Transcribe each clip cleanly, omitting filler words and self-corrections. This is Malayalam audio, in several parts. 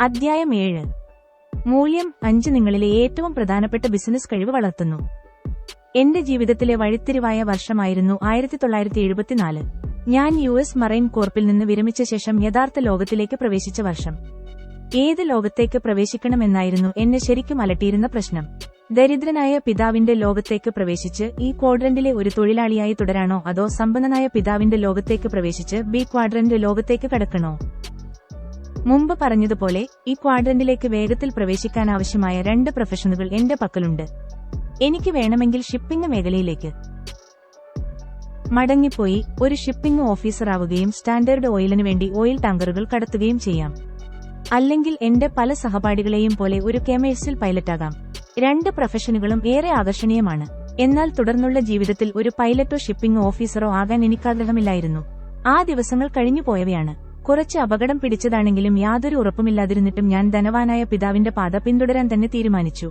അധ്യായം 7. മൂല്യം 5. നിങ്ങളിലെ ഏറ്റവും പ്രധാനപ്പെട്ട ബിസിനസ് കഴിവ് വളർത്തുന്നു. എന്റെ ജീവിതത്തിലെ വഴിത്തിരിവായ വർഷമായിരുന്നു 1974. ഞാൻ US മറൈൻ കോർപ്പിൽ നിന്ന് വിരമിച്ച ശേഷം യഥാർത്ഥ ലോകത്തിലേക്ക് പ്രവേശിച്ച വർഷം. ഏത് ലോകത്തേക്ക് പ്രവേശിക്കണമെന്നായിരുന്നു എന്നെ ശരിക്കും അലട്ടിയിരുന്ന പ്രശ്നം. ദരിദ്രനായ പിതാവിന്റെ ലോകത്തേക്ക് പ്രവേശിച്ച് ഈ ക്വാഡ്രന്റിലെ ഒരു തൊഴിലാളിയായി തുടരാണോ, അതോ സമ്പന്നനായ പിതാവിന്റെ ലോകത്തേക്ക് പ്രവേശിച്ച് B ക്വാഡ്രന്റ് ലോകത്തേക്ക് കടക്കണോ? മുമ്പ് പറഞ്ഞതുപോലെ ഈ ക്വാഡ്രന്റിലേക്ക് വേഗത്തിൽ പ്രവേശിക്കാനാവശ്യമായ 2 പ്രൊഫഷനുകൾ എന്റെ പക്കലുണ്ട്. എനിക്ക് വേണമെങ്കിൽ ഷിപ്പിംഗ് മേഖലയിലേക്ക് മടങ്ങിപ്പോയി ഒരു ഷിപ്പിംഗ് ഓഫീസറാവുകയും സ്റ്റാൻഡേർഡ് ഓയിലിനു വേണ്ടി ഓയിൽ ടാങ്കറുകൾ കടത്തുകയും ചെയ്യാം. അല്ലെങ്കിൽ എന്റെ പല സഹപാഠികളെയും പോലെ ഒരു കെമേഴ്സ്യൽ പൈലറ്റാകാം. 2 പ്രൊഫഷനുകളും ഏറെ ആകർഷണീയമാണ്. എന്നാൽ തുടർന്നുള്ള ജീവിതത്തിൽ ഒരു പൈലറ്റോ ഷിപ്പിംഗ് ഓഫീസറോ ആകാൻ എനിക്കാഗ്രഹമില്ലായിരുന്നു. ആ ദിവസങ്ങൾ കഴിഞ്ഞു പോയവയാണ്. കുറച്ച് അപകടം പിടിച്ചതാണെങ്കിലും യാതൊരു ഉറപ്പുമില്ലാതിരുന്നിട്ടും ഞാൻ ധനവാനായ പിതാവിന്റെ പാത പിന്തുടരാൻ തന്നെ തീരുമാനിച്ചു.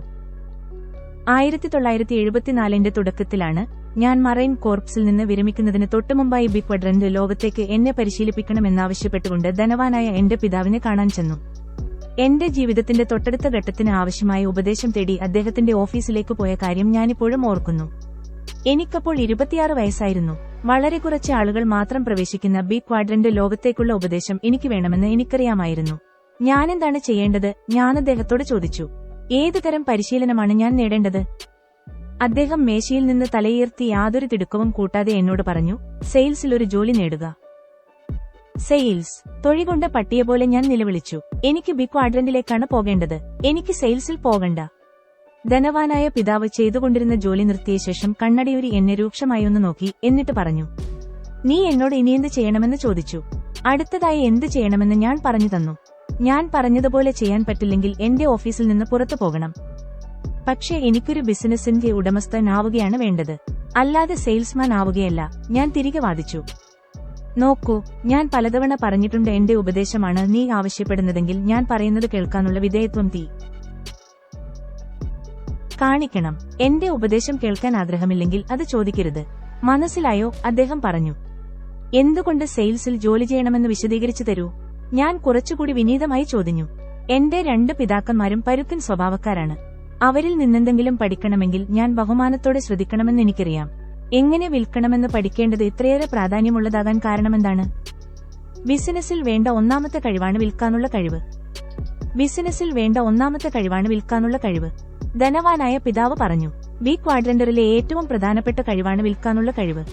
1974 തുടക്കത്തിലാണ് ഞാൻ മറൈൻ കോർപ്സിൽ നിന്ന് വിരമിക്കുന്നതിന് തൊട്ടുമുമ്പായി B ക്വാഡ്രന്റ് ലോകത്തേക്ക് എന്നെ പരിശീലിപ്പിക്കണമെന്നാവശ്യപ്പെട്ടുകൊണ്ട് ധനവാനായ എന്റെ പിതാവിനെ കാണാൻ ചെന്നു. എന്റെ ജീവിതത്തിന്റെ തൊട്ടടുത്ത ഘട്ടത്തിന് ആവശ്യമായ ഉപദേശം തേടി അദ്ദേഹത്തിന്റെ ഓഫീസിലേക്ക് പോയ കാര്യം ഞാനിപ്പോഴും ഓർക്കുന്നു. എനിക്കപ്പോൾ 26 വയസ്സായിരുന്നു. വളരെ കുറച്ച് ആളുകൾ മാത്രം പ്രവേശിക്കുന്ന B ക്വാഡ്രന്റ് ലോകത്തേക്കുള്ള ഉപദേശം എനിക്ക് വേണമെന്ന് എനിക്കറിയാമായിരുന്നു. ഞാനെന്താണ് ചെയ്യേണ്ടത്? ഞാൻ അദ്ദേഹത്തോട് ചോദിച്ചു. ഏതു തരം പരിശീലനമാണ് ഞാൻ നേടേണ്ടത്? അദ്ദേഹം മേശയിൽ നിന്ന് തലയുയർത്തി യാതൊരു തിടുക്കവും കൂട്ടാതെ എന്നോട് പറഞ്ഞു, സെയിൽസിൽ ഒരു ജോലി നേടുക. സെയിൽസ്? തൊഴികൊണ്ട പട്ടിയെപ്പോലെ ഞാൻ നിലവിളിച്ചു. എനിക്ക് B ക്വാഡ്രന്റിലേക്കാണ് പോകേണ്ടത്. എനിക്ക് സെയിൽസിൽ പോകണ്ട. ധനവാനായ പിതാവ് ചെയ്തുകൊണ്ടിരുന്ന ജോലി നിർത്തിയ ശേഷം കണ്ണടയൂരി എന്നെ രൂക്ഷമായി ഒന്ന് നോക്കി. എന്നിട്ട് പറഞ്ഞു, നീ എന്നോട് ഇനിയെന്ത് ചെയ്യണമെന്ന് ചോദിച്ചു. അടുത്തതായി എന്ത് ചെയ്യണമെന്ന് ഞാൻ പറഞ്ഞു തന്നു. ഞാൻ പറഞ്ഞതുപോലെ ചെയ്യാൻ പറ്റില്ലെങ്കിൽ എന്റെ ഓഫീസിൽ നിന്ന് പുറത്തു പോകണം. പക്ഷേ എനിക്കൊരു ബിസിനസിന്റെ ഉടമസ്ഥനാവുകയാണ് വേണ്ടത്, അല്ലാതെ സെയിൽസ്മാൻ ആവുകയല്ല, ഞാൻ തിരികെ വാദിച്ചു. നോക്കൂ, ഞാൻ പലതവണ പറഞ്ഞിട്ടുണ്ട്, എന്റെ ഉപദേശമാണ് നീ ആവശ്യപ്പെടുന്നതെങ്കിൽ ഞാൻ പറയുന്നത് കേൾക്കാനുള്ള വിധേയത്വം കാണിക്കണം. എന്റെ ഉപദേശം കേൾക്കാൻ ആഗ്രഹമില്ലെങ്കിൽ അത് ചോദിക്കരുത്. മനസ്സിലായോ? അദ്ദേഹം പറഞ്ഞു. എന്തുകൊണ്ട് സെയിൽസിൽ ജോലി ചെയ്യണമെന്ന് വിശദീകരിച്ചു തരൂ. ഞാൻ കുറച്ചുകൂടി വിനീതമായി ചോദിച്ചു. എന്റെ 2 പിതാക്കന്മാരും പരുക്കൻ സ്വഭാവക്കാരാണ്. അവരിൽ നിന്നെന്തെങ്കിലും പഠിക്കണമെങ്കിൽ ഞാൻ ബഹുമാനത്തോടെ ശ്രദ്ധിക്കണമെന്ന് എനിക്കറിയാം. എങ്ങനെ വിൽക്കണമെന്ന് പഠിക്കേണ്ടത് ഇത്രയേറെ പ്രാധാന്യമുള്ളതാകാൻ കാരണമെന്താണ്? ബിസിനസ്സിൽ വേണ്ട ഒന്നാമത്തെ കഴിവാണ് വിൽക്കാനുള്ള കഴിവ്. ബിസിനസ്സിൽ വേണ്ട ഒന്നാമത്തെ കഴിവാണ് വിൽക്കാനുള്ള കഴിവ്. ധനവാനായ പിതാവ് പറഞ്ഞു. B ക്വാഡ്രന്റിലെ ഏറ്റവും പ്രധാനപ്പെട്ട കഴിവാണ് വിൽക്കാനുള്ള കഴിവ്.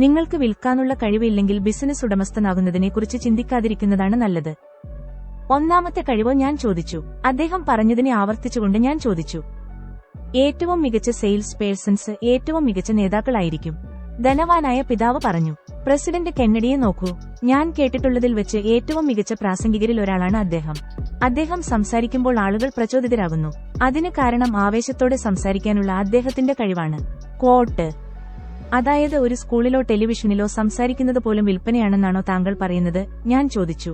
നിങ്ങൾക്ക് വിൽക്കാനുള്ള കഴിവില്ലെങ്കിൽ ബിസിനസ് ഉടമസ്ഥനാകുന്നതിനെക്കുറിച്ച് ചിന്തിക്കാതിരിക്കുന്നതാണ് നല്ലത്. ഒന്നാമത്തെ കഴിവോ? ഞാൻ ചോദിച്ചു. അദ്ദേഹം പറഞ്ഞതിനെ ആവർത്തിച്ചുകൊണ്ട് ഞാൻ ചോദിച്ചു. ഏറ്റവും മികച്ച സെയിൽസ് പേഴ്സൺസ് ഏറ്റവും മികച്ച നേതാക്കളായിരിക്കും. ധനവാനായ പിതാവ് പറഞ്ഞു. പ്രസിഡന്റ് കെന്നഡിയെ നോക്കൂ. ഞാൻ കേട്ടിട്ടുള്ളതിൽ വെച്ച് ഏറ്റവും മികച്ച പ്രാസംഗികരിൽ ഒരാളാണ് അദ്ദേഹം. അദ്ദേഹം സംസാരിക്കുമ്പോൾ ആളുകൾ പ്രചോദിതരാകുന്നു. അതിന് കാരണം ആവേശത്തോടെ സംസാരിക്കാനുള്ള അദ്ദേഹത്തിന്റെ കഴിവാണ്. ക്വോട്ട്. അതായത് ഒരു സ്കൂളിലോ ടെലിവിഷനിലോ സംസാരിക്കുന്നത് പോലും വിൽപ്പനയാണെന്നാണോ താങ്കൾ പറയുന്നത്? ഞാൻ ചോദിച്ചു.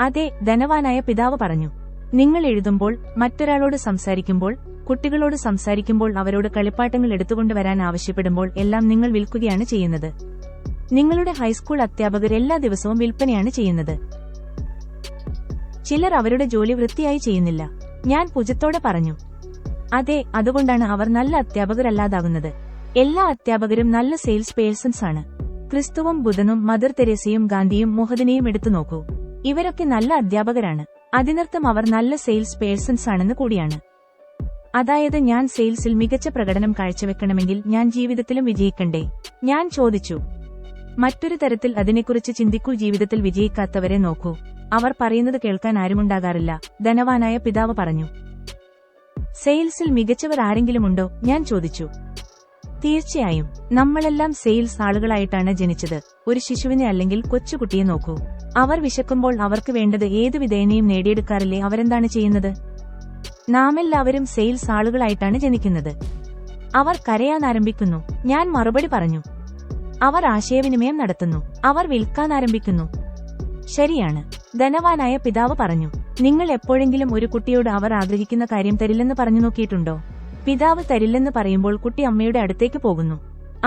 അതെ, ധനവാനായ പിതാവ് പറഞ്ഞു. നിങ്ങൾ എഴുതുമ്പോൾ, മറ്റൊരാളോട് സംസാരിക്കുമ്പോൾ, കുട്ടികളോട് സംസാരിക്കുമ്പോൾ, അവരോട് കളിപ്പാട്ടങ്ങൾ എടുത്തുകൊണ്ടുവരാൻ ആവശ്യപ്പെടുമ്പോൾ എല്ലാം നിങ്ങൾ വിൽക്കുകയാണ് ചെയ്യുന്നത്. നിങ്ങളുടെ ഹൈസ്കൂൾ അധ്യാപകർ എല്ലാ ദിവസവും വിൽപ്പനയാണ് ചെയ്യുന്നത്. ചിലർ അവരുടെ ജോലി വൃത്തിയായി ചെയ്യുന്നില്ല. ഞാൻ പുച്ഛത്തോടെ പറഞ്ഞു. അതെ, അതുകൊണ്ടാണ് അവർ നല്ല അധ്യാപകരല്ലാതാകുന്നത്. എല്ലാ അധ്യാപകരും നല്ല സെയിൽസ് പേഴ്സൺസ് ആണ്. ക്രിസ്തുവും ബുദ്ധനും മദർ തെരേസയും ഗാന്ധിയും മുഹമ്മദിനെയും എടുത്തു നോക്കൂ. ഇവരൊക്കെ നല്ല അധ്യാപകരാണ്. അതിനർത്ഥം അവർ നല്ല സെയിൽസ് പേഴ്സൺസ് ആണെന്ന് കൂടിയാണ്. അതായത് ഞാൻ സെയിൽസിൽ മികച്ച പ്രകടനം കാഴ്ചവെക്കണമെങ്കിൽ ഞാൻ ജീവിതത്തിലും വിജയിക്കണ്ടേ? ഞാൻ ചോദിച്ചു. മറ്റൊരു തരത്തിൽ അതിനെക്കുറിച്ച് ചിന്തിക്കൂ. ജീവിതത്തിൽ വിജയിക്കാത്തവരെ നോക്കൂ. അവർ പറയുന്നത് കേൾക്കാൻ ആരുമുണ്ടാകാറില്ല. ധനവാനായ പിതാവ് പറഞ്ഞു. സെയിൽസിൽ മികച്ചവർ ആരെങ്കിലുമുണ്ടോ? ഞാൻ ചോദിച്ചു. തീർച്ചയായും. നമ്മളെല്ലാം സെയിൽസ് ആളുകളായിട്ടാണ് ജനിച്ചത്. ഒരു ശിശുവിനെ അല്ലെങ്കിൽ കൊച്ചുകുട്ടിയെ നോക്കൂ. അവർ വിശക്കുമ്പോൾ അവർക്ക് വേണ്ടത് ഏതു വിധേനയും നേടിയെടുക്കാറില്ലേ? അവരെന്താണ് ചെയ്യുന്നത്? നാമെല്ലാവരും സെയിൽസ് ആളുകളായിട്ടാണ് ജനിക്കുന്നത്. അവർ കരയാൻ ആരംഭിക്കുന്നു. ഞാൻ മറുപടി പറഞ്ഞു. അവർ ആശയവിനിമയം നടത്തുന്നു. അവർ വിൽക്കാൻ ആരംഭിക്കുന്നു. ശരിയാണ്, ധനവാനായ പിതാവ് പറഞ്ഞു. നിങ്ങൾ എപ്പോഴെങ്കിലും ഒരു കുട്ടിയോട് അവർ ആഗ്രഹിക്കുന്ന കാര്യം തരില്ലെന്ന് പറഞ്ഞു നോക്കിയിട്ടുണ്ടോ? പിതാവ് തരില്ലെന്ന് പറയുമ്പോൾ കുട്ടി അമ്മയുടെ അടുത്തേക്ക് പോകുന്നു.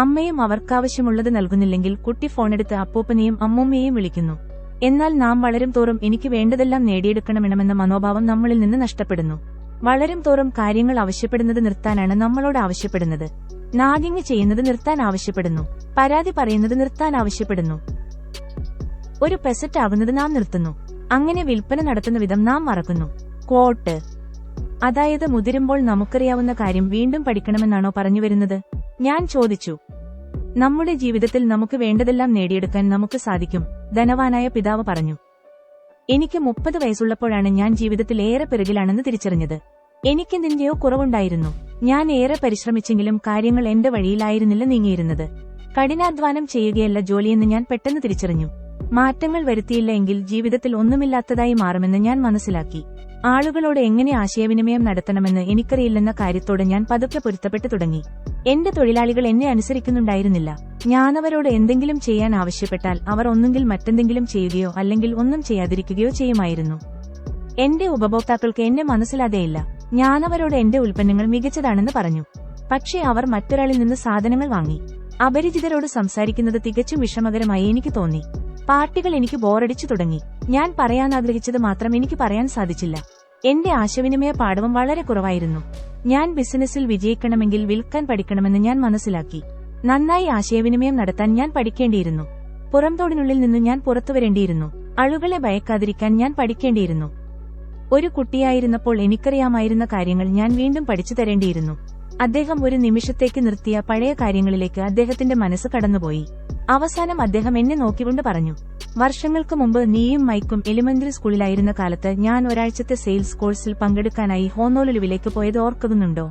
അമ്മയും അവർക്കാവശ്യമുള്ളത് നൽകുന്നില്ലെങ്കിൽ കുട്ടി ഫോണെടുത്ത് അപ്പൂപ്പനെയും അമ്മൂമ്മയെയും വിളിക്കുന്നു. എന്നാൽ നാം വളരും തോറും എനിക്ക് വേണ്ടതെല്ലാം നേടിയെടുക്കണമെന്ന മനോഭാവം നമ്മളിൽ നിന്ന് നഷ്ടപ്പെടുന്നു. വളരും തോറും കാര്യങ്ങൾ ആവശ്യപ്പെടുന്നത് നിർത്താനാണ് നമ്മളോട് ആവശ്യപ്പെടുന്നത്. നാഗിങ് ചെയ്യുന്നത് നിർത്താൻ ആവശ്യപ്പെടുന്നു. പരാതി പറയുന്നത് നിർത്താൻ ആവശ്യപ്പെടുന്നു. ഒരു പെസറ്റ് ആകുന്നത് നാം നിർത്തുന്നു. അങ്ങനെ വിൽപ്പന നടത്തുന്ന വിധം നാം മറക്കുന്നു. കോട്ട്. അതായത് മുതിരുമ്പോൾ നമുക്കറിയാവുന്ന കാര്യം വീണ്ടും പഠിക്കണമെന്നാണോ പറഞ്ഞു വരുന്നത്? ഞാൻ ചോദിച്ചു. നമ്മുടെ ജീവിതത്തിൽ നമുക്ക് വേണ്ടതെല്ലാം നേടിയെടുക്കാൻ നമുക്ക് സാധിക്കും, ധനവാനായ പിതാവ് പറഞ്ഞു. എനിക്ക് 30 വയസ്സുള്ളപ്പോഴാണ് ഞാൻ ജീവിതത്തിൽ ഏറെ പിറകിലാണെന്ന് തിരിച്ചറിഞ്ഞത്. എനിക്കെന്തിന്റെയോ കുറവുണ്ടായിരുന്നു. ഞാൻ ഏറെ പരിശ്രമിച്ചെങ്കിലും കാര്യങ്ങൾ എന്റെ വഴിയിലായിരുന്നില്ല നീങ്ങിയിരുന്നത്. കഠിനാധ്വാനം ചെയ്യുകയല്ല ജോലിയെന്ന് ഞാൻ പെട്ടെന്ന് തിരിച്ചറിഞ്ഞു. മാറ്റങ്ങൾ വരുത്തിയില്ല എങ്കിൽ ജീവിതത്തിൽ ഒന്നുമില്ലാത്തതായി മാറുമെന്ന് ഞാൻ മനസ്സിലാക്കി. ആളുകളോട് എങ്ങനെ ആശയവിനിമയം നടത്തണമെന്ന് എനിക്കറിയില്ലെന്ന കാര്യത്തോട് ഞാൻ പതുക്കെ പൊരുത്തപ്പെട്ടു തുടങ്ങി. എന്റെ തൊഴിലാളികൾ എന്നെ അനുസരിക്കുന്നുണ്ടായിരുന്നില്ല. ഞാനവരോട് എന്തെങ്കിലും ചെയ്യാൻ ആവശ്യപ്പെട്ടാൽ അവർ ഒന്നുകിൽ മറ്റെന്തെങ്കിലും ചെയ്യുകയോ അല്ലെങ്കിൽ ഒന്നും ചെയ്യാതിരിക്കുകയോ ചെയ്യുമായിരുന്നു. എന്റെ ഉപഭോക്താക്കൾക്ക് എന്നെ മനസ്സിലാതെയില്ല. ഞാനവരോട് എന്റെ ഉൽപ്പന്നങ്ങൾ മികച്ചതാണെന്ന് പറഞ്ഞു. പക്ഷേ അവർ മറ്റൊരാളിൽ നിന്ന് സാധനങ്ങൾ വാങ്ങി. അപരിചിതരോട് സംസാരിക്കുന്നത് തികച്ചും വിഷമകരമായി എനിക്ക് തോന്നി. പാർട്ടികൾ എനിക്ക് ബോറടിച്ചു തുടങ്ങി. ഞാൻ പറയാനാഗ്രഹിച്ചത് മാത്രം എനിക്ക് പറയാൻ സാധിച്ചില്ല. എന്റെ ആശയവിനിമയ പാഠവും വളരെ കുറവായിരുന്നു. ഞാൻ ബിസിനസ്സിൽ വിജയിക്കണമെങ്കിൽ വിൽക്കാൻ പഠിക്കണമെന്ന് ഞാൻ മനസ്സിലാക്കി. നന്നായി ആശയവിനിമയം നടത്താൻ ഞാൻ പഠിക്കേണ്ടിയിരുന്നു. പുറംതോടിനുള്ളിൽ നിന്ന് ഞാൻ പുറത്തുവരേണ്ടിയിരുന്നു. ആളുകളെ ഭയക്കാതിരിക്കാൻ ഞാൻ പഠിക്കേണ്ടിയിരുന്നു. ഒരു കുട്ടിയായിരുന്നപ്പോൾ എനിക്കറിയാമായിരുന്ന കാര്യങ്ങൾ ഞാൻ വീണ്ടും പഠിച്ചു തരേണ്ടിയിരുന്നു. അദ്ദേഹം ഒരു നിമിഷത്തേക്ക് നിർത്തിയ പഴയ കാര്യങ്ങളിലേക്ക് അദ്ദേഹത്തിന്റെ മനസ്സ് കടന്നുപോയി. അവസാനം അദ്ദേഹം എന്നെ നോക്കിക്കൊണ്ട് പറഞ്ഞു, വർഷങ്ങൾക്ക് മുമ്പ് നീയും മൈക്കും എലിമെന്ററി സ്കൂളിലായിരുന്ന കാലത്ത് ഞാൻ ഒരാഴ്ചത്തെ സെയിൽസ് കോഴ്സിൽ പങ്കെടുക്കാനായി ഹോണോലുലുവിലേക്ക് പോയത് ഓർക്കുന്നുണ്ടോ?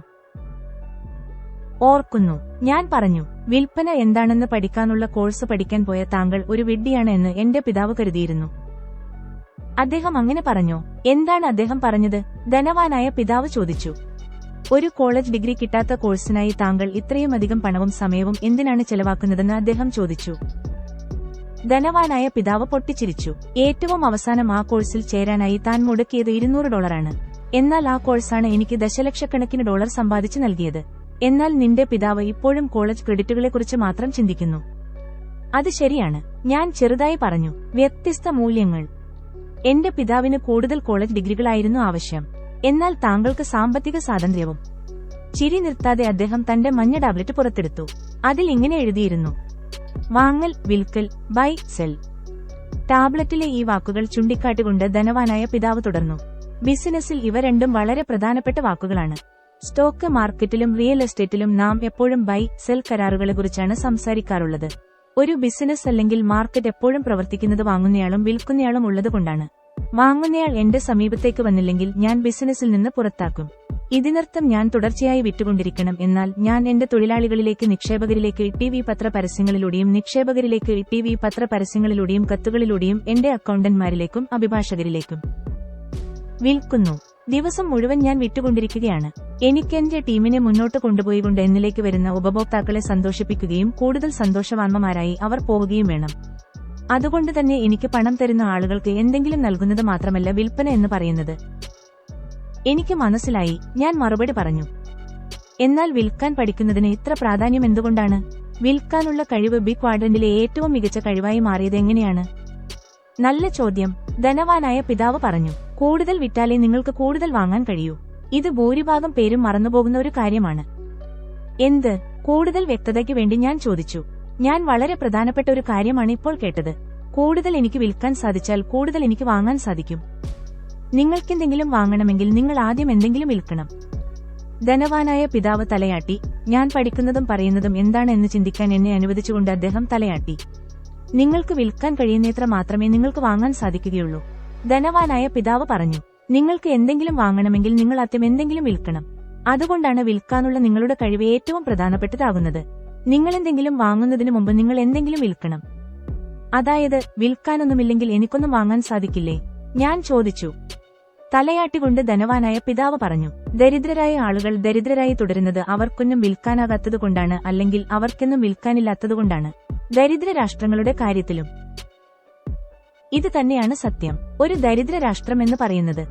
ഓർക്കുന്നു, ഞാൻ പറഞ്ഞു. വിൽപ്പന എന്താണെന്ന് പഠിക്കാനുള്ള കോഴ്സ് പഠിക്കാൻ പോയ താങ്കൾ ഒരു വിഡ്ഢിയാണ് എന്ന് എന്റെ പിതാവ് കരുതിയിരുന്നു. അദ്ദേഹം അങ്ങനെ പറഞ്ഞോ? എന്താണ് അദ്ദേഹം പറഞ്ഞത്? ധനവാനായ പിതാവ് ചോദിച്ചു. ഒരു കോളേജ് ഡിഗ്രി കിട്ടാത്ത കോഴ്സിനായി താങ്കൾ ഇത്രയുമധികം പണവും സമയവും എന്തിനാണ് ചെലവാക്കുന്നതെന്ന് അദ്ദേഹം ചോദിച്ചു. ധനവാനായ പിതാവ് പൊട്ടിച്ചിരിച്ചു. ഏറ്റവും അവസാനം ആ കോഴ്സിൽ ചേരാനായി താൻ മുടക്കിയത് $200. എന്നാൽ ആ കോഴ്സാണ് എനിക്ക് ദശലക്ഷക്കണക്കിന് ഡോളർ സമ്പാദിച്ചു നൽകിയത്. എന്നാൽ നിന്റെ പിതാവ് ഇപ്പോഴും കോളേജ് ക്രെഡിറ്റുകളെക്കുറിച്ച് മാത്രം ചിന്തിക്കുന്നു. അത് ശരിയാണ്, ഞാൻ ചെറുതായി പറഞ്ഞു. വ്യത്യസ്ത മൂല്യങ്ങൾ. എന്റെ പിതാവിന് കൂടുതൽ കോളേജ് ഡിഗ്രികളായിരുന്നു ആവശ്യം. എന്നാൽ താങ്കൾക്ക് സാമ്പത്തിക സ്വാതന്ത്ര്യവും. ചിരി നിർത്താതെ അദ്ദേഹം തന്റെ മഞ്ഞ ടാബ്ലറ്റ് പുറത്തെടുത്തു. അതിൽ ഇങ്ങനെ എഴുതിയിരുന്നു, വാങ്ങൽ, വിൽക്കൽ, ബൈ, സെൽ. ടാബ്ലറ്റിലെ ഈ വാക്കുകൾ ചൂണ്ടിക്കാട്ടിക്കൊണ്ട് ധനവാനായ പിതാവ് തുടർന്നു. ബിസിനസ്സിൽ ഇവ രണ്ടും വളരെ പ്രധാനപ്പെട്ട വാക്കുകളാണ്. സ്റ്റോക്ക് മാർക്കറ്റിലും റിയൽ എസ്റ്റേറ്റിലും നാം എപ്പോഴും ബൈ, സെൽ കരാറുകളെക്കുറിച്ചാണ് സംസാരിക്കാറുള്ളത്. ഒരു ബിസിനസ് അല്ലെങ്കിൽ മാർക്കറ്റ് എപ്പോഴും പ്രവർത്തിക്കുന്നത് വാങ്ങുന്നയാളും വിൽക്കുന്നയാളും ഉള്ളതുകൊണ്ടാണ്. വാങ്ങുന്നയാൾ എന്റെ സമീപത്തേക്ക് വന്നില്ലെങ്കിൽ ഞാൻ ബിസിനസ്സിൽ നിന്ന് പുറത്താക്കും. ഇതിനർത്ഥം ഞാൻ തുടർച്ചയായി വിറ്റുകൊണ്ടിരിക്കണം. എന്നാൽ ഞാൻ എന്റെ തൊഴിലാളികളിലേക്ക്, നിക്ഷേപകരിലേക്ക് ടിവി പത്ര പരസ്യങ്ങളിലൂടെയും നിക്ഷേപകരിലേക്ക് ടിവി പത്ര പരസ്യങ്ങളിലൂടെയും കത്തുകളിലൂടെയും എന്റെ അക്കൗണ്ടന്റ്മാരിലേക്കും അഭിഭാഷകരിലേക്കും വിൽക്കുന്നു. ദിവസം മുഴുവൻ ഞാൻ വിറ്റുകൊണ്ടിരിക്കുകയാണ്. എനിക്കെന്റെ ടീമിനെ മുന്നോട്ട് കൊണ്ടുപോയിക്കൊണ്ട് എന്നിലേക്ക് വരുന്ന ഉപഭോക്താക്കളെ സന്തോഷിപ്പിക്കുകയും കൂടുതൽ സന്തോഷവാന്മാരായി അവർ പോവുകയും വേണം. അതുകൊണ്ട് തന്നെ എനിക്ക് പണം തരുന്ന ആളുകൾക്ക് എന്തെങ്കിലും നൽകുന്നത് മാത്രമല്ല വിൽപ്പന എന്ന് പറയുന്നത്. എനിക്ക് മനസ്സിലായി, ഞാൻ മറുപടി പറഞ്ഞു. എന്നാൽ വിൽക്കാൻ പഠിക്കുന്നതിന് ഇത്ര പ്രാധാന്യം എന്തുകൊണ്ടാണ്? വിൽക്കാനുള്ള കഴിവ് ബി ക്വാഡ്രന്റിലെ ഏറ്റവും മികച്ച കഴിവായി മാറിയത് എങ്ങനെയാണ്? നല്ല ചോദ്യം, ധനവാനായ പിതാവ് പറഞ്ഞു. കൂടുതൽ വിറ്റാലേ നിങ്ങൾക്ക് കൂടുതൽ വാങ്ങാൻ കഴിയൂ. ഇത് ഭൂരിഭാഗം പേരും മറന്നുപോകുന്ന ഒരു കാര്യമാണ്. എന്ത്? കൂടുതൽ വ്യക്തതയ്ക്ക് വേണ്ടി ഞാൻ ചോദിച്ചു. ഞാൻ വളരെ പ്രധാനപ്പെട്ട ഒരു കാര്യമാണ് ഇപ്പോൾ കേട്ടത്. കൂടുതൽ എനിക്ക് വിൽക്കാൻ സാധിച്ചാൽ കൂടുതൽ എനിക്ക് വാങ്ങാൻ സാധിക്കും. നിങ്ങൾക്കെന്തെങ്കിലും വാങ്ങണമെങ്കിൽ നിങ്ങൾ ആദ്യം എന്തെങ്കിലും വിൽക്കണം. ധനവാനായ പിതാവ് തലയാട്ടി. ഞാൻ പഠിക്കുന്നതും പറയുന്നതും എന്താണ് എന്ന് ചിന്തിക്കാൻ എന്നെ അനുവദിച്ചുകൊണ്ട് അദ്ദേഹം തലയാട്ടി. നിങ്ങൾക്ക് വിൽക്കാൻ കഴിയുന്നത്ര മാത്രമേ നിങ്ങൾക്ക് വാങ്ങാൻ സാധിക്കുകയുള്ളൂ. ധനവാനായ പിതാവ് പറഞ്ഞു. നിങ്ങൾക്ക് എന്തെങ്കിലും വാങ്ങണമെങ്കിൽ നിങ്ങൾ ആദ്യം എന്തെങ്കിലും വിൽക്കണം. അതുകൊണ്ടാണ് വിൽക്കാനുള്ള നിങ്ങളുടെ കഴിവ് ഏറ്റവും പ്രധാനപ്പെട്ടതാകുന്നത്. നിങ്ങളെന്തെങ്കിലും വാങ്ങുന്നതിന് മുമ്പ് നിങ്ങൾ എന്തെങ്കിലും വിൽക്കണം. അതായത്, വിൽക്കാനൊന്നുമില്ലെങ്കിൽ എനിക്കൊന്നും വാങ്ങാൻ സാധിക്കില്ലേ? ഞാൻ ചോദിച്ചു. തലയാട്ടികൊണ്ട് ധനവാനായ പിതാവ് പറഞ്ഞു. ദരിദ്രരായ ആളുകൾ ദരിദ്രരായി തുടരുന്നത് അവർക്കൊന്നും വിൽക്കാനാകാത്തതുകൊണ്ടാണ്, അല്ലെങ്കിൽ അവർക്കൊന്നും വിൽക്കാനില്ലാത്തതുകൊണ്ടാണ്. ദരിദ്ര രാഷ്ട്രങ്ങളുടെ കാര്യത്തിലും ഇത് തന്നെയാണ് സത്യം. ഒരു ദരിദ്ര രാഷ്ട്രം എന്ന് പറയുന്നത്